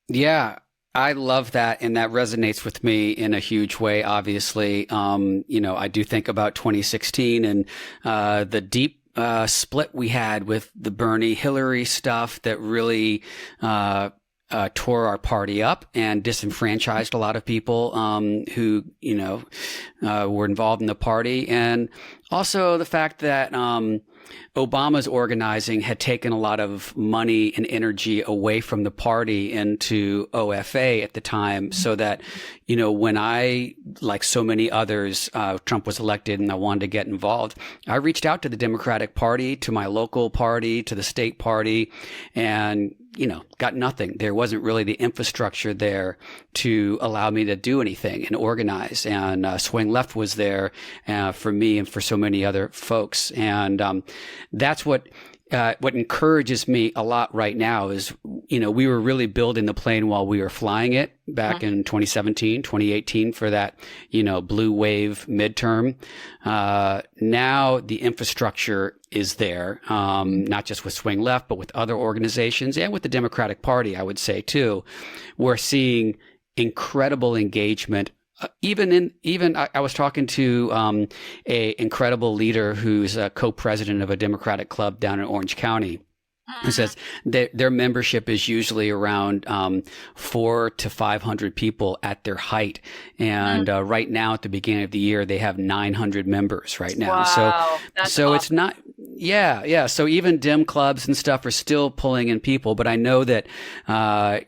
S2: Yeah, I love that, and that resonates with me in a huge way. Obviously, I do think about 2016 and the deep split we had with the Bernie Hillary stuff that really tore our party up and disenfranchised a lot of people who were involved in the party, and also the fact that Obama's organizing had taken a lot of money and energy away from the party into OFA at the time, so that, when I, like so many others, Trump was elected and I wanted to get involved, I reached out to the Democratic Party, to my local party, to the state party, and got nothing. There wasn't really the infrastructure there to allow me to do anything and organize. And Swing Left was there for me and for so many other folks. And that's what encourages me a lot right now is, we were really building the plane while we were flying it back in 2017, 2018 for that, blue wave midterm. Now the infrastructure is there, not just with Swing Left, but with other organizations and with the Democratic Party, I would say too. We're seeing incredible engagement. I was talking to a incredible leader who's a co-president of a Democratic club down in Orange County, who says their membership is usually around 400 to 500 people at their height, and right now at the beginning of the year they have 900 members right now.
S1: Wow,
S2: so it's not. Yeah. So even Dem clubs and stuff are still pulling in people, but I know that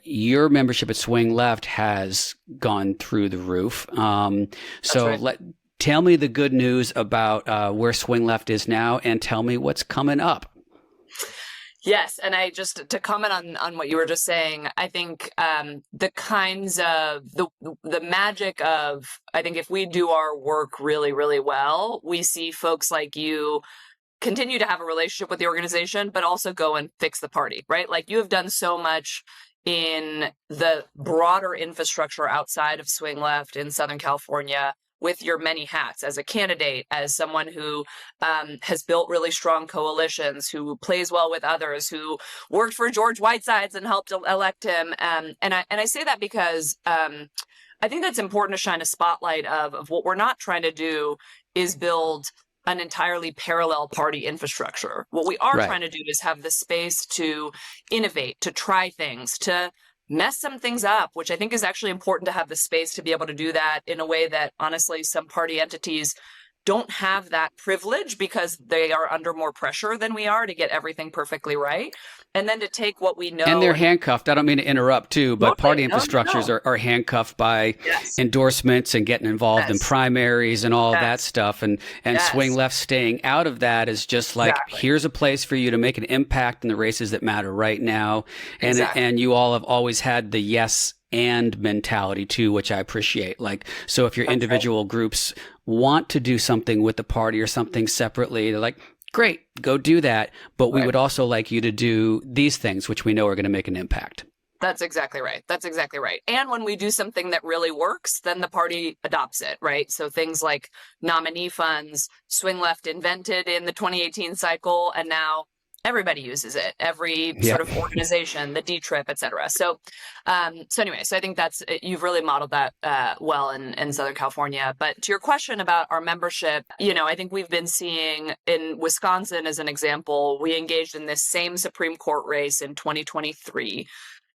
S2: your membership at Swing Left has gone through the roof. Tell me the good news about where Swing Left is now, and tell me what's coming up.
S1: Yes, and I just to comment on what you were just saying, I think the kinds of the magic of, I think if we do our work really, really well, we see folks like you continue to have a relationship with the organization, but also go and fix the party, right? Like, you have done so much in the broader infrastructure outside of Swing Left in Southern California with your many hats as a candidate, as someone who has built really strong coalitions, who plays well with others, who worked for George Whitesides and helped elect him. And I say that because I think that's important to shine a spotlight of what we're not trying to do is build an entirely parallel party infrastructure. What we are trying to do is have the space to innovate, to try things, to mess some things up, which I think is actually important to have the space to be able to do that in a way that, honestly, some party entities don't have that privilege because they are under more pressure than we are to get everything perfectly right. And then to take what we know.
S2: And they're handcuffed. I don't mean to interrupt too, but party infrastructures are handcuffed by endorsements and getting involved in primaries and all of that stuff. And Swing Left staying out of that is just like, here's a place for you to make an impact in the races that matter right now. And and you all have always had the yes and mentality too, which I appreciate. Like, so if your individual groups want to do something with the party or something separately, they're like, great, go do that. But we would also like you to do these things, which we know are going to make an impact.
S1: That's exactly right. That's exactly right. And when we do something that really works, then the party adopts it, right? So things like nominee funds, Swing Left invented in the 2018 cycle, and now everybody uses it, every sort of organization, the D-Trip, et cetera. So anyway, I think you've really modeled that well in Southern California. But to your question about our membership, I think we've been seeing in Wisconsin, as an example, we engaged in this same Supreme Court race in 2023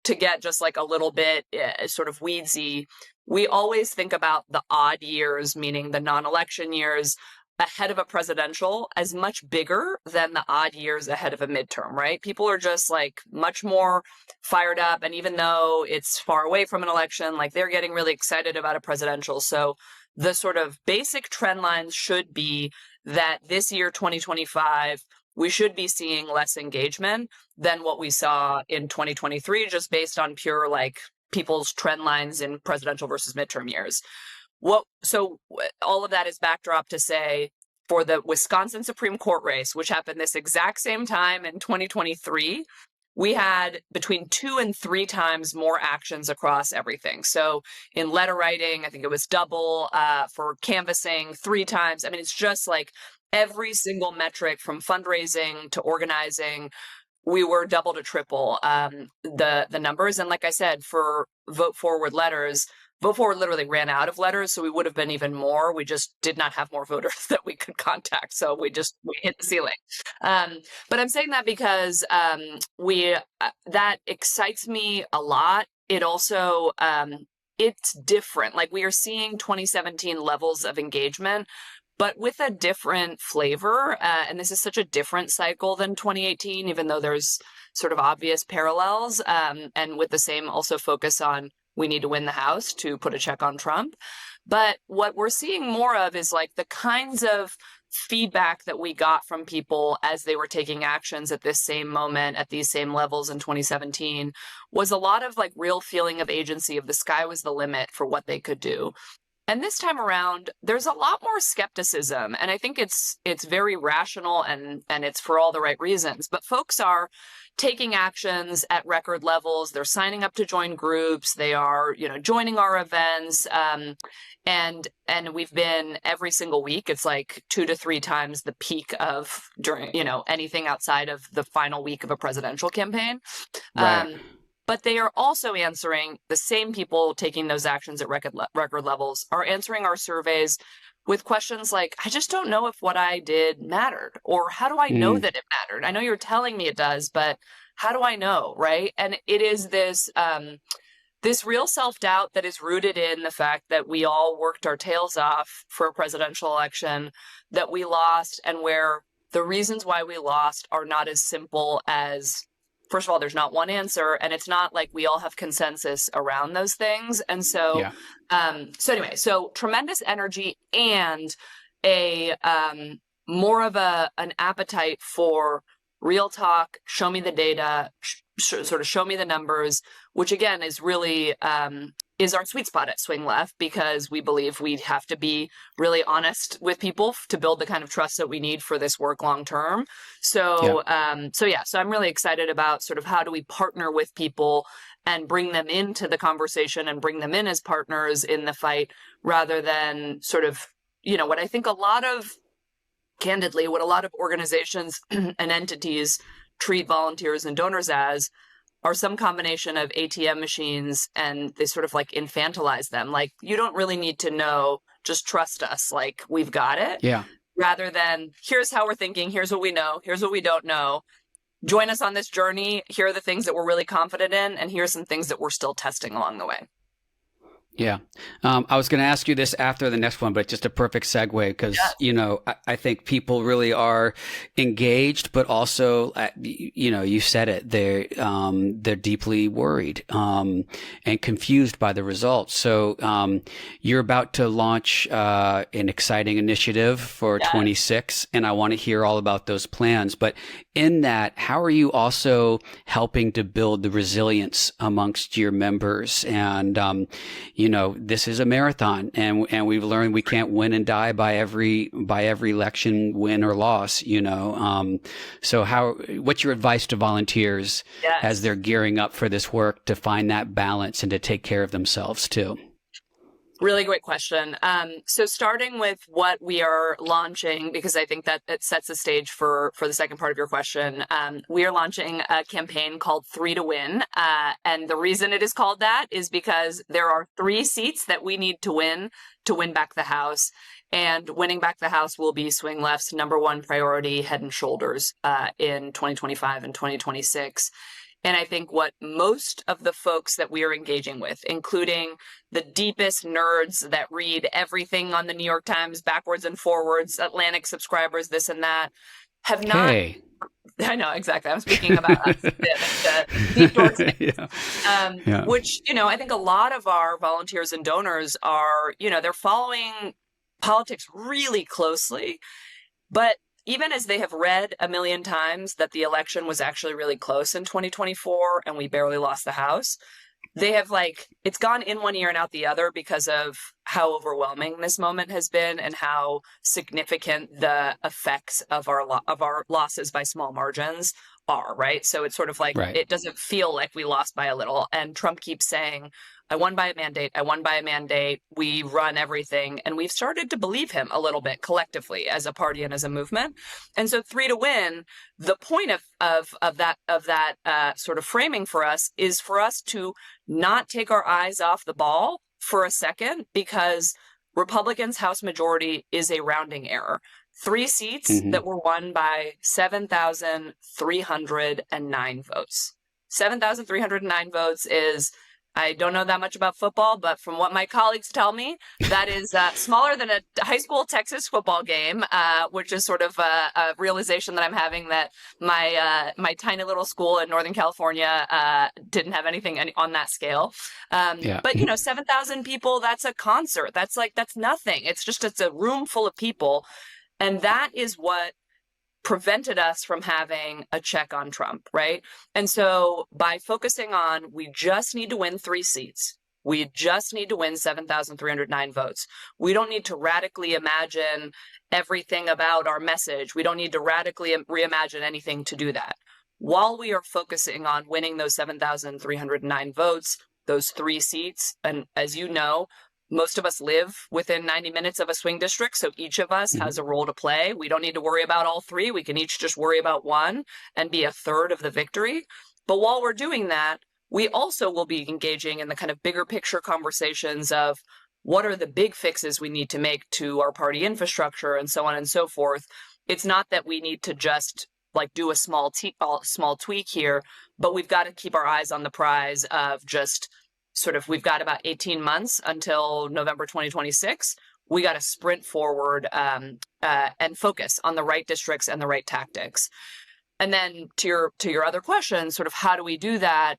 S1: to get just like a little bit sort of weedsy. We always think about the odd years, meaning the non-election years, ahead of a presidential as much bigger than the odd years ahead of a midterm, right? People are just like much more fired up. And even though it's far away from an election, like they're getting really excited about a presidential. So the sort of basic trend lines should be that this year, 2025, we should be seeing less engagement than what we saw in 2023, just based on pure like people's trend lines in presidential versus midterm years. So all of that is backdrop to say for the Wisconsin Supreme Court race, which happened this exact same time in 2023, we had between 2 and 3 times more actions across everything. So in letter writing, I think it was double, for canvassing 3 times. I mean, it's just like every single metric from fundraising to organizing, we were double to triple the numbers. And like I said, for Vote Forward letters, Vote Forward literally ran out of letters, so we would have been even more. We just did not have more voters that we could contact, so we hit the ceiling. But I'm saying that because that excites me a lot. It also it's different. Like, we are seeing 2017 levels of engagement, but with a different flavor. And this is such a different cycle than 2018, even though there's sort of obvious parallels, and with the same also focus on we need to win the House to put a check on Trump. But what we're seeing more of is like the kinds of feedback that we got from people as they were taking actions at this same moment, at these same levels in 2017, was a lot of like real feeling of agency, of the sky was the limit for what they could do. And this time around, there's a lot more skepticism, and I think it's very rational, and it's for all the right reasons. But folks are taking actions at record levels. They're signing up to join groups. They are, joining our events, and we've been every single week. It's like 2 to 3 times the peak of during anything outside of the final week of a presidential campaign.
S2: Right.
S1: But they are also answering, the same people taking those actions at record levels are answering our surveys with questions like, I just don't know if what I did mattered, or how do I know that it mattered? I know you're telling me it does, but how do I know, right? And it is this this real self-doubt that is rooted in the fact that we all worked our tails off for a presidential election that we lost, and where the reasons why we lost are not as simple as, first of all, there's not one answer, and it's not like we all have consensus around those things. And so, so tremendous energy and a more of an appetite for real talk, show me the data, sort of show me the numbers, which again is really is our sweet spot at Swing Left, because we believe we have to be really honest with people to build the kind of trust that we need for this work long term. So, so I'm really excited about sort of how do we partner with people and bring them into the conversation and bring them in as partners in the fight, rather than sort of, what I think candidly, what a lot of organizations and entities treat volunteers and donors as are some combination of ATM machines, and they sort of like infantilize them. Like, you don't really need to know, just trust us. Like, we've got it.
S2: Yeah.
S1: Rather than, here's how we're thinking. Here's what we know. Here's what we don't know. Join us on this journey. Here are the things that we're really confident in, and here's some things that we're still testing along the way.
S2: Yeah. I was going to ask you this after the next one, but just a perfect segue, because, I think people really are engaged, but also, you said it, they're deeply worried, and confused by the results. So, you're about to launch, an exciting initiative for 26, and I want to hear all about those plans. But in that, how are you also helping to build the resilience amongst your members? And, this is a marathon, and we've learned we can't win and die by every election, win or loss, So what's your advice to volunteers as they're gearing up for this work to find that balance and to take care of themselves too?
S1: Really great question. So starting with what we are launching, because I think that it sets the stage for the second part of your question. We are launching a campaign called 3 to Win. And the reason it is called that is because there are 3 seats that we need to win back the House. And winning back the House will be Swing Left's number one priority, head and shoulders, in 2025 and 2026. And I think what most of the folks that we are engaging with, including the deepest nerds that read everything on the New York Times backwards and forwards, Atlantic subscribers, this and that, have not. Hey. I know, exactly. I'm speaking about us, the deep dorks, which, I think a lot of our volunteers and donors are, they're following politics really closely, but even as they have read a million times that the election was actually really close in 2024 and we barely lost the House, they have it's gone in one ear and out the other because of how overwhelming this moment has been and how significant the effects of our losses by small margins are, right? So it's sort of like,
S2: Right.
S1: it doesn't feel like we lost by a little. And Trump keeps saying, I won by a mandate. I won by a mandate. We run everything. And we've started to believe him a little bit collectively as a party and as a movement. And so 3 to win, the point of that sort of framing for us is for us to not take our eyes off the ball for a second, because Republicans' House majority is a rounding error. 3 seats that were won by 7,309 votes. 7,309 votes is, I don't know that much about football, but from what my colleagues tell me, that is smaller than a high school Texas football game, which is sort of a realization that I'm having that my tiny little school in Northern California didn't have anything on that scale. But, 7,000 people, that's a concert. That's nothing. It's a room full of people. And that is what prevented us from having a check on Trump, right? And so by focusing on, we just need to win 3 seats. We just need to win 7,309 votes. We don't need to radically imagine everything about our message. We don't need to radically reimagine anything to do that. While we are focusing on winning those 7,309 votes, those 3 seats, and as you know, most of us live within 90 minutes of a swing district, so each of us has a role to play. We don't need to worry about all 3. We can each just worry about 1 and be a third of the victory. But while we're doing that, we also will be engaging in the kind of bigger picture conversations of what are the big fixes we need to make to our party infrastructure and so on and so forth. It's not that we need to just do a small tweak here, but we've got to keep our eyes on the prize of just we've got about 18 months until November 2026. We got to sprint forward and focus on the right districts and the right tactics. And then to your other question, sort of how do we do that?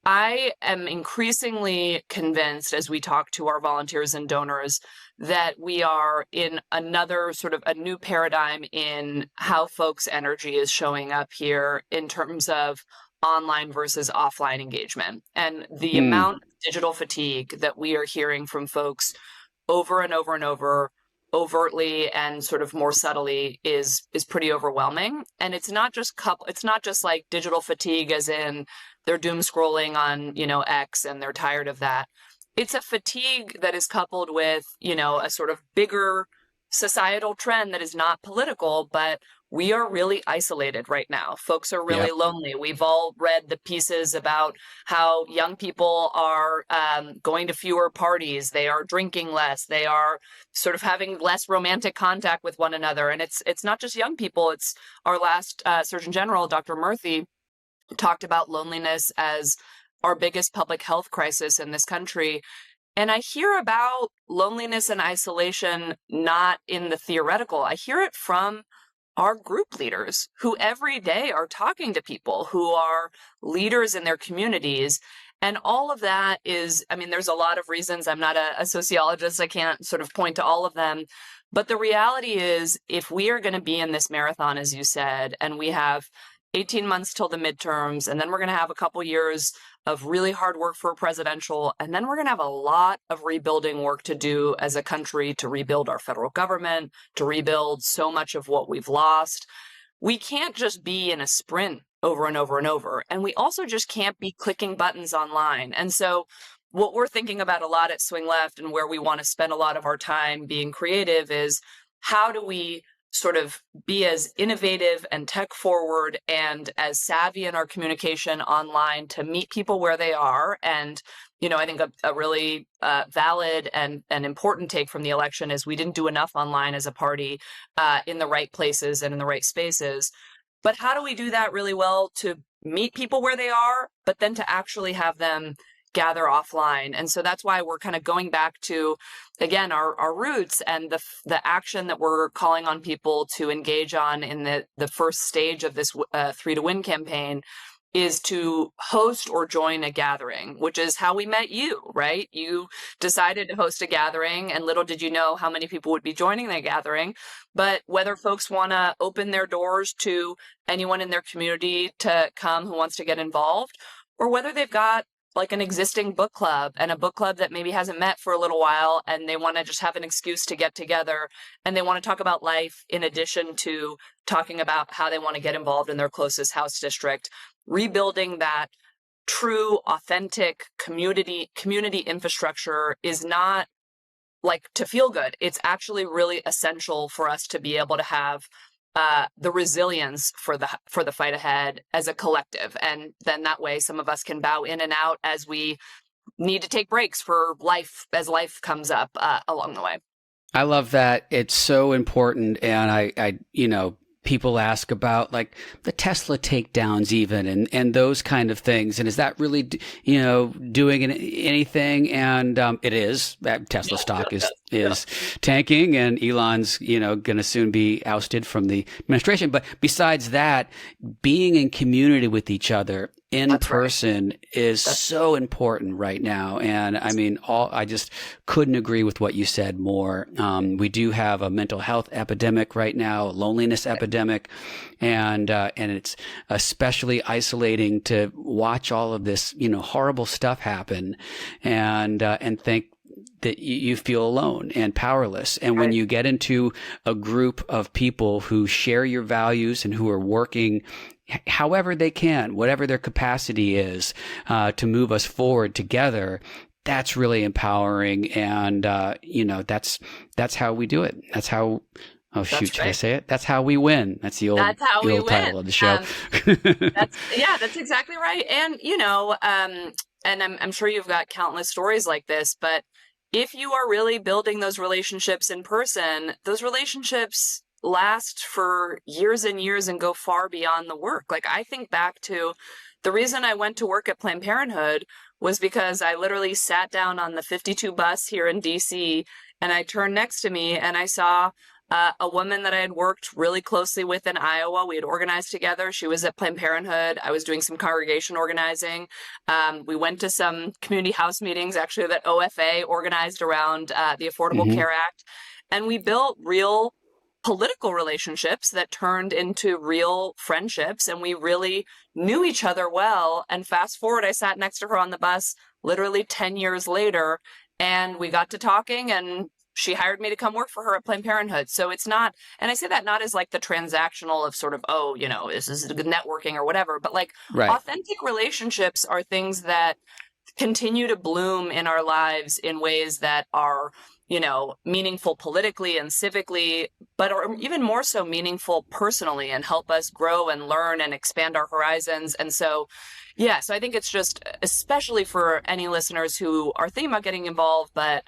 S1: I am increasingly convinced as we talk to our volunteers and donors that we are in another sort of a new paradigm in how folks' energy is showing up here in terms of online versus offline engagement. And the amount of digital fatigue that we are hearing from folks over and over and over, overtly and sort of more subtly, is pretty overwhelming. And it's not just like digital fatigue as in they're doom scrolling on, X and they're tired of that. It's a fatigue that is coupled with, a sort of bigger societal trend that is not political, but we are really isolated right now. Folks are really lonely. We've all read the pieces about how young people are going to fewer parties. They are drinking less. They are sort of having less romantic contact with one another. And it's not just young people. It's our last Surgeon General, Dr. Murthy, talked about loneliness as our biggest public health crisis in this country. And I hear about loneliness and isolation not in the theoretical. I hear it from our group leaders who every day are talking to people who are leaders in their communities. And all of that is, there's a lot of reasons. I'm not a sociologist. I can't sort of point to all of them. But the reality is, if we are going to be in this marathon, as you said, and we have 18 months till the midterms, and then we're going to have a couple years of really hard work for a presidential, and then we're going to have a lot of rebuilding work to do as a country to rebuild our federal government, to rebuild so much of what we've lost. We can't just be in a sprint over and over and over. And we also just can't be clicking buttons online. And so what we're thinking about a lot at Swing Left and where we want to spend a lot of our time being creative is how do we sort of be as innovative and tech forward and as savvy in our communication online to meet people where they are. And, I think a really valid and important take from the election is we didn't do enough online as a party in the right places and in the right spaces. But how do we do that really well to meet people where they are, but then to actually have them gather offline? And so that's why we're kind of going back to, again, our roots and the action that we're calling on people to engage on in the first stage of this 3 to Win campaign is to host or join a gathering, which is how we met you, right? You decided to host a gathering, and little did you know how many people would be joining that gathering. But whether folks want to open their doors to anyone in their community to come who wants to get involved, or whether they've got like an existing book club and a book club that maybe hasn't met for a little while, and they want to just have an excuse to get together, and they want to talk about life in addition to talking about how they want to get involved in their closest house district. Rebuilding that true, authentic community infrastructure is not like to feel good. It's actually really essential for us to be able to have the resilience for the fight ahead as a collective. And then that way some of us can bow in and out as we need to take breaks for life as life comes up along the way.
S2: I love that. It's so important. And I people ask about like the Tesla takedowns even and those kind of things. And is that really, doing anything? And it is. That Tesla stock is tanking, and Elon's, going to soon be ousted from the administration. But besides that, being in community with each other in person is so important right now. And I mean, I just couldn't agree with what you said more. We do have a mental health epidemic right now, a loneliness epidemic, and it's especially isolating to watch all of this, horrible stuff happen and think that you feel alone and powerless. And when you get into a group of people who share your values and who are working however they can, whatever their capacity is, to move us forward together, that's really empowering. And, that's how we do it. That's how, should I say it? That's how we win. That's the old title of the show.
S1: That's exactly right. And, and I'm sure you've got countless stories like this, but if you are really building those relationships in person, those relationships last for years and years and go far beyond the work. Like, I think back to the reason I went to work at Planned Parenthood was because I literally sat down on the 52 bus here in DC, and I turned next to me and I saw a woman that I had worked really closely with in Iowa. We had organized together. She was at Planned Parenthood. I was doing some congregation organizing. We went to some community house meetings, actually, that OFA organized around the Affordable Care Act. And we built real political relationships that turned into real friendships. And we really knew each other well. And fast forward, I sat next to her on the bus literally 10 years later, and we got to talking, and she hired me to come work for her at Planned Parenthood. So it's not, and I say that not as like the transactional of sort of, this is good networking or whatever, but like authentic relationships are things that continue to bloom in our lives in ways that are, meaningful politically and civically, but are even more so meaningful personally and help us grow and learn and expand our horizons. And so, so I think it's just, especially for any listeners who are thinking about getting involved, but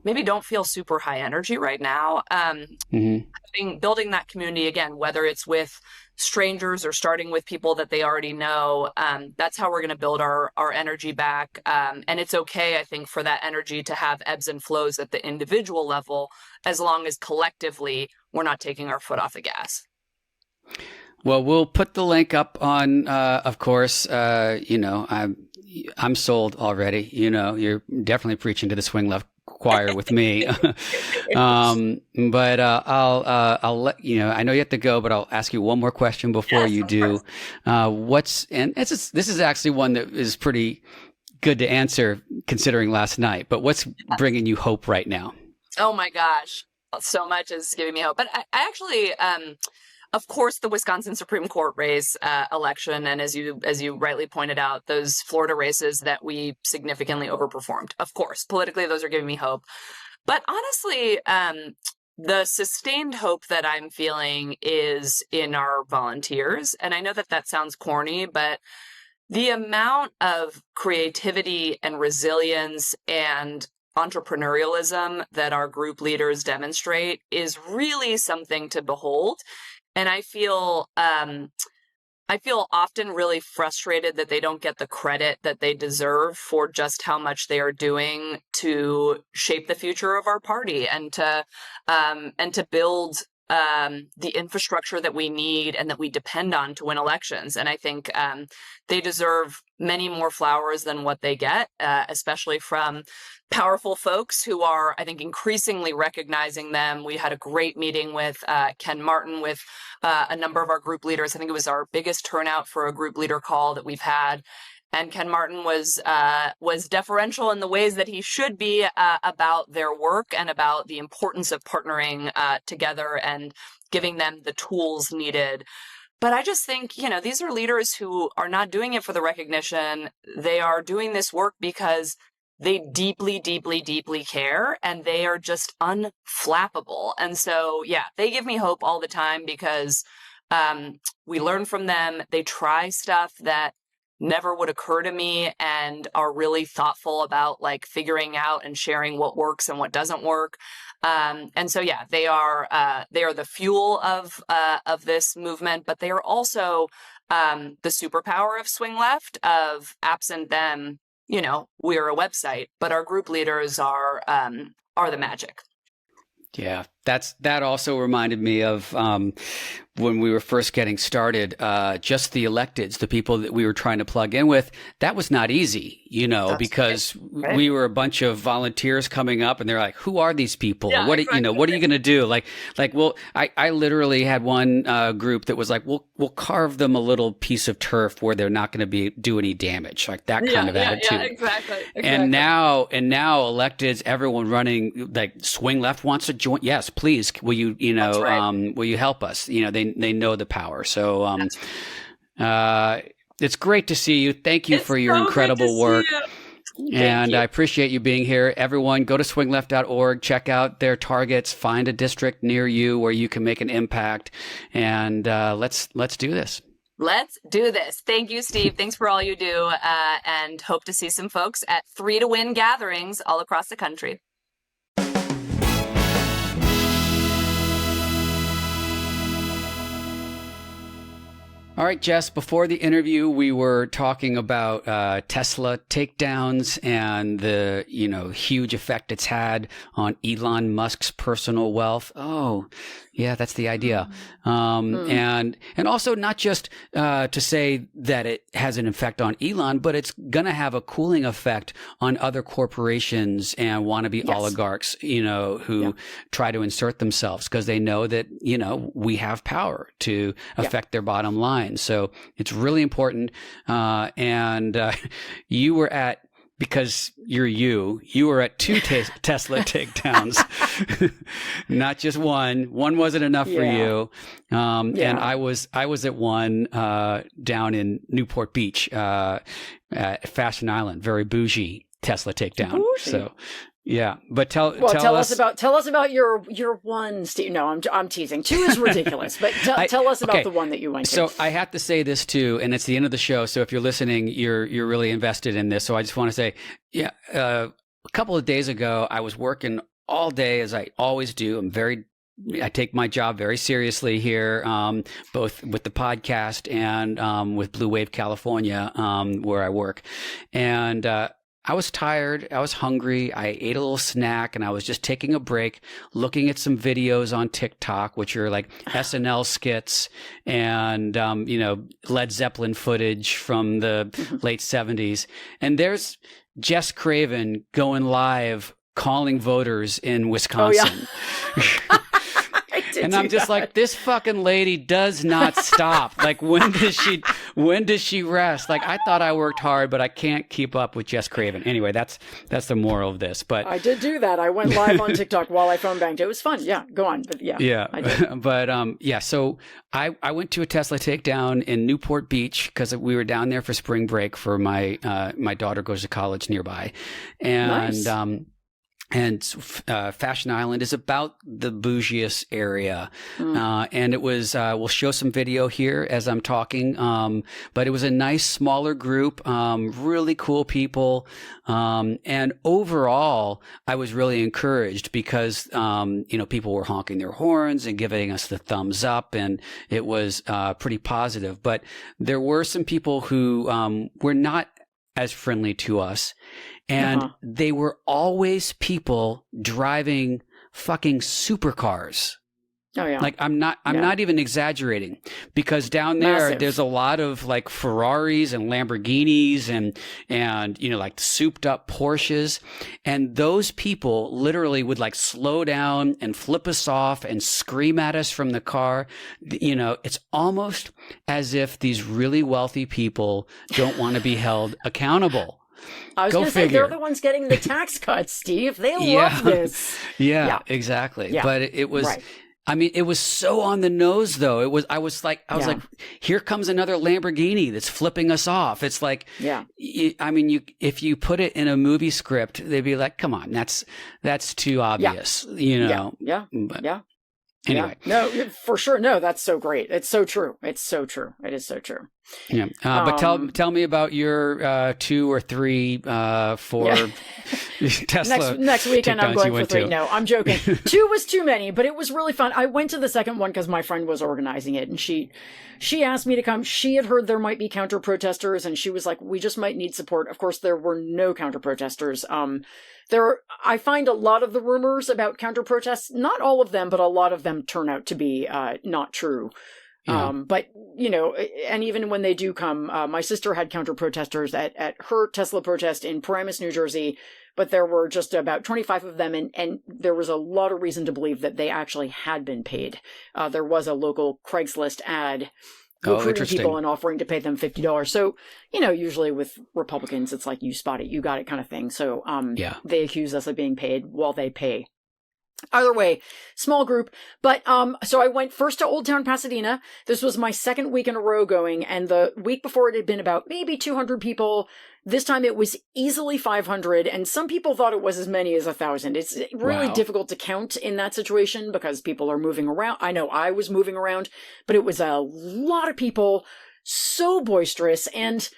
S1: maybe don't feel super high energy right now. Building that community, again, whether it's with strangers or starting with people that they already know, that's how we're going to build our energy back. And it's okay, I think, for that energy to have ebbs and flows at the individual level, as long as collectively we're not taking our foot off the gas.
S2: Well, we'll put the link up on, of course, I'm sold already. You're definitely preaching to the swing left choir with me. But I'll let I know you have to go, but I'll ask you one more question before you do. This is actually one that is pretty good to answer considering last night, but what's bringing you hope right now?
S1: Oh my gosh, so much is giving me hope. But I actually, of course, the Wisconsin Supreme Court race election, and as you rightly pointed out, those Florida races that we significantly overperformed. Of course, politically, those are giving me hope. But honestly, the sustained hope that I'm feeling is in our volunteers. And I know that sounds corny, but the amount of creativity and resilience and entrepreneurialism that our group leaders demonstrate is really something to behold. And I feel often really frustrated that they don't get the credit that they deserve for just how much they are doing to shape the future of our party and to build the infrastructure that we need and that we depend on to win elections. And I think they deserve many more flowers than what they get, especially from powerful folks who are, I think, increasingly recognizing them. We had a great meeting with Ken Martin with a number of our group leaders. I think it was our biggest turnout for a group leader call that we've had. and Ken Martin was deferential in the ways that he should be about their work and about the importance of partnering together and giving them the tools needed. But I just think, you know, these are leaders who are not doing it for the recognition. They are doing this work because they deeply, deeply, deeply care, and they are just unflappable. And so, yeah, they give me hope all the time because we learn from them. They try stuff that never would occur to me and are really thoughtful about like figuring out and sharing what works and what doesn't work. And so, yeah, they are the fuel of this movement, but they are also the superpower of Swing Left. Of absent them, you know, we're a website, but our group leaders are the magic.
S2: Yeah, that also reminded me of when we were first getting started, just the electeds, the people that we were trying to plug in with. That was not easy, you know,
S1: That's
S2: because
S1: right.
S2: we were a bunch of volunteers coming up, and they're like, "Who are these people?
S1: Yeah,
S2: What
S1: exactly.
S2: you know? What are you going to do?" Like, well, I literally had one group that was like, "We'll carve them a little piece of turf where they're not going to do any damage," like that kind of attitude.
S1: Yeah, exactly.
S2: And now electeds, everyone running, like Swing Left wants to join. Yes, please. Will you,
S1: That's right.
S2: will you help us? You know, they know the power. So, it's great to see you. Thank you
S1: It's
S2: for your
S1: so good to
S2: incredible
S1: see
S2: work.
S1: you.
S2: And
S1: you.
S2: I appreciate you being here. Everyone, go to swingleft.org, check out their targets, find a district near you where you can make an impact. And, let's do this.
S1: Let's do this. Thank you, Steve. Thanks for all you do. And hope to see some folks at 3 to Win gatherings all across the country.
S2: All right, Jess, before the interview, we were talking about Tesla takedowns and the, you know, huge effect it's had on Elon Musk's personal wealth. Oh, yeah, that's the idea. And also not just to say that it has an effect on Elon, but it's going to have a cooling effect on other corporations and wannabe oligarchs, you know, who try to insert themselves because they know that, you know, we have power to affect their bottom line. So it's really important. You were at, because you were at 2 Tesla takedowns, not just one. One wasn't enough for you. And I was at one down in Newport Beach, at Fashion Island, very bougie Tesla takedown.
S3: Bougie.
S2: So, yeah, but tell
S3: us about your one, Steve. No, I'm teasing. 2 is ridiculous, but tell us about the one that you went to.
S2: So I have to say this too, and it's the end of the show. So if you're listening, you're really invested in this. So I just want to say, a couple of days ago, I was working all day as I always do. I take my job very seriously here, both with the podcast and with Blue Wave California, where I work, and I was tired. I was hungry. I ate a little snack and I was just taking a break, looking at some videos on TikTok, which are like SNL skits and, you know, Led Zeppelin footage from the late 70s. And there's Jess Craven going live, calling voters in Wisconsin.
S3: Oh, yeah.
S2: And I'm just like, this fucking lady does not stop. Like, when does she rest? Like, I thought I worked hard, but I can't keep up with Jess Craven. Anyway, that's the moral of this. But
S3: I did do that. I went live on TikTok while I phone banked. It was fun. Yeah, go on. But yeah, I did.
S2: But so I went to a Tesla takedown in Newport Beach because we were down there for spring break for my daughter goes to college nearby, and
S3: Nice.
S2: And Fashion Island is about the bougiest area. And it was, we'll show some video here as I'm talking. But it was a nice smaller group, really cool people. And overall, I was really encouraged because, you know, people were honking their horns and giving us the thumbs up, and it was, pretty positive. But there were some people who, were not as friendly to us. And they were always people driving fucking supercars.
S3: Oh yeah.
S2: Like I'm
S3: Yeah.
S2: not even exaggerating, because down there
S3: Massive.
S2: there's a lot of like Ferraris and Lamborghinis and you know, like souped up Porsches, and those people literally would like slow down and flip us off and scream at us from the car. You know, it's almost as if these really wealthy people don't want to be held accountable.
S3: I was
S2: Go
S3: going to say they're
S2: figure.
S3: the ones getting the tax cuts, Steve. They
S2: Yeah.
S3: love this.
S2: Yeah,
S3: Yeah.
S2: exactly.
S3: Yeah.
S2: But it was,
S3: Right.
S2: I mean, it was so on the nose though. I was like,
S3: Yeah.
S2: here comes another Lamborghini that's flipping us off. It's like,
S3: Yeah.
S2: if you put it in a movie script, they'd be like, come on, that's too obvious, you know?
S3: Yeah.
S2: But
S3: Yeah.
S2: anyway,
S3: Yeah. No, for sure. No, that's so great. It's so true. It's so true. It is so true.
S2: yeah. But tell me about your 2 or 3 for
S3: Yeah.
S2: Tesla.
S3: Next weekend I'm
S2: takedowns
S3: going
S2: you
S3: for
S2: went
S3: 3.
S2: to.
S3: No, I'm joking. 2 was too many, but it was really fun. I went to the second one because my friend was organizing it, and she asked me to come. She had heard there might be counter protesters, and she was like, "We just might need support." Of course, there were no counter protesters. I find a lot of the rumors about counter protests, not all of them, but a lot of them turn out to be not true.
S2: Yeah.
S3: But, you know, and even when they do come, my sister had counter protesters at her Tesla protest in Paramus, New Jersey, but there were just about 25 of them, and there was a lot of reason to believe that they actually had been paid. There was a local Craigslist ad recruiting
S2: interesting.
S3: people and offering to pay them $50. So, you know, usually with Republicans, it's like you spot it, you got it kind of thing. So
S2: Yeah.
S3: they accuse us of being paid while they pay. Either way, small group. But so I went first to Old Town Pasadena. This was my second week in a row going, and the week before it had been about maybe 200 people. This time it was easily 500, and some people thought it was as many as 1,000. It's really
S2: Wow.
S3: difficult to count in that situation because people are moving around. I know I was moving around, but it was a lot of people, so boisterous, and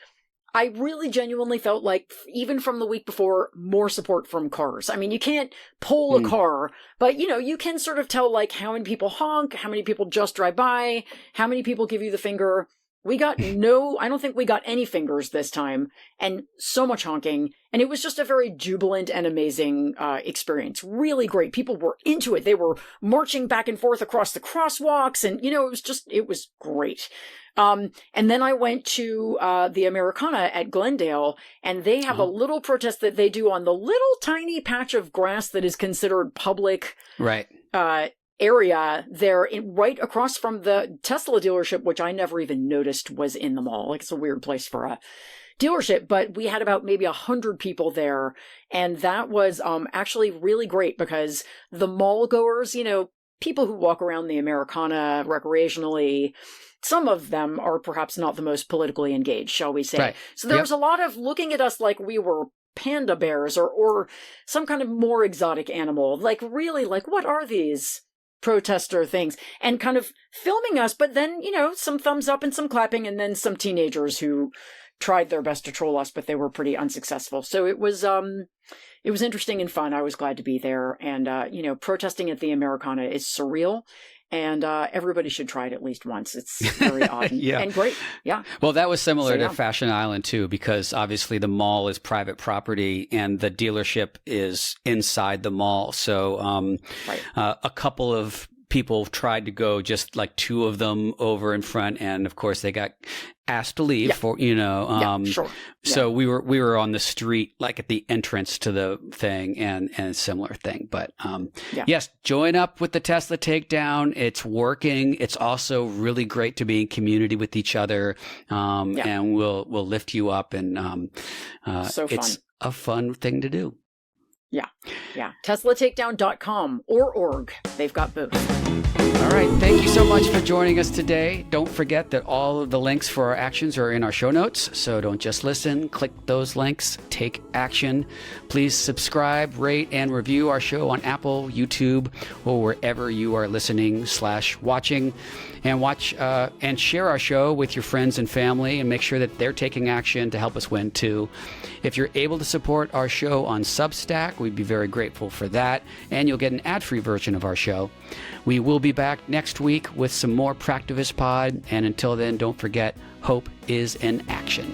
S3: I really genuinely felt like, even from the week before, more support from cars. I mean, you can't pull a car, but, you know, you can sort of tell, like, how many people honk, how many people just drive by, how many people give you the finger. We got I don't think we got any fingers this time, and so much honking. And it was just a very jubilant and amazing experience. Really great. People were into it. They were marching back and forth across the crosswalks, and, you know, it was great. And then I went to the Americana at Glendale, and they have a little protest that they do on the little tiny patch of grass that is considered public
S2: Right.
S3: area there, right across from the Tesla dealership, which I never even noticed was in the mall. Like, it's a weird place for a dealership, but we had about maybe 100 people there, and that was actually really great because the mall goers, you know, people who walk around the Americana recreationally, some of them are perhaps not the most politically engaged, shall we say.
S2: Right.
S3: So there
S2: Yep.
S3: was a lot of looking at us like we were panda bears or some kind of more exotic animal. Like, really, like, what are these protester things? And kind of filming us, but then, you know, some thumbs up and some clapping, and then some teenagers who tried their best to troll us, but they were pretty unsuccessful. So it was interesting and fun. I was glad to be there. And, you know, protesting at the Americana is surreal. And everybody should try it at least once. It's very odd
S2: Yeah.
S3: and great. Yeah.
S2: Well, that was similar
S3: So,
S2: to
S3: yeah.
S2: Fashion Island too, because obviously the mall is private property and the dealership is inside the mall. So
S3: Right.
S2: a couple of people tried to go, just like 2 of them over in front, and of course they got asked to leave
S3: Yeah.
S2: for, you know,
S3: Yeah, sure.
S2: so we were on the street, like at the entrance to the thing, and a similar thing. But
S3: Yeah.
S2: yes, join up with the Tesla Takedown. It's working. It's also really great to be in community with each other, and we'll lift you up, and
S3: So
S2: it's
S3: fun.
S2: a fun thing to do.
S3: Yeah. TeslaTakedown.com or org. They've got both.
S2: All right. Thank you so much for joining us today. Don't forget that all of the links for our actions are in our show notes. So don't just listen, click those links, take action. Please subscribe, rate, and review our show on Apple, YouTube, or wherever you are listening/watching. And watch and share our show with your friends and family, and make sure that they're taking action to help us win too. If you're able to support our show on Substack, we'd be very grateful for that, and you'll get an ad-free version of our show. We will be back next week with some more Practivist Pod, and until then, don't forget, hope is in action.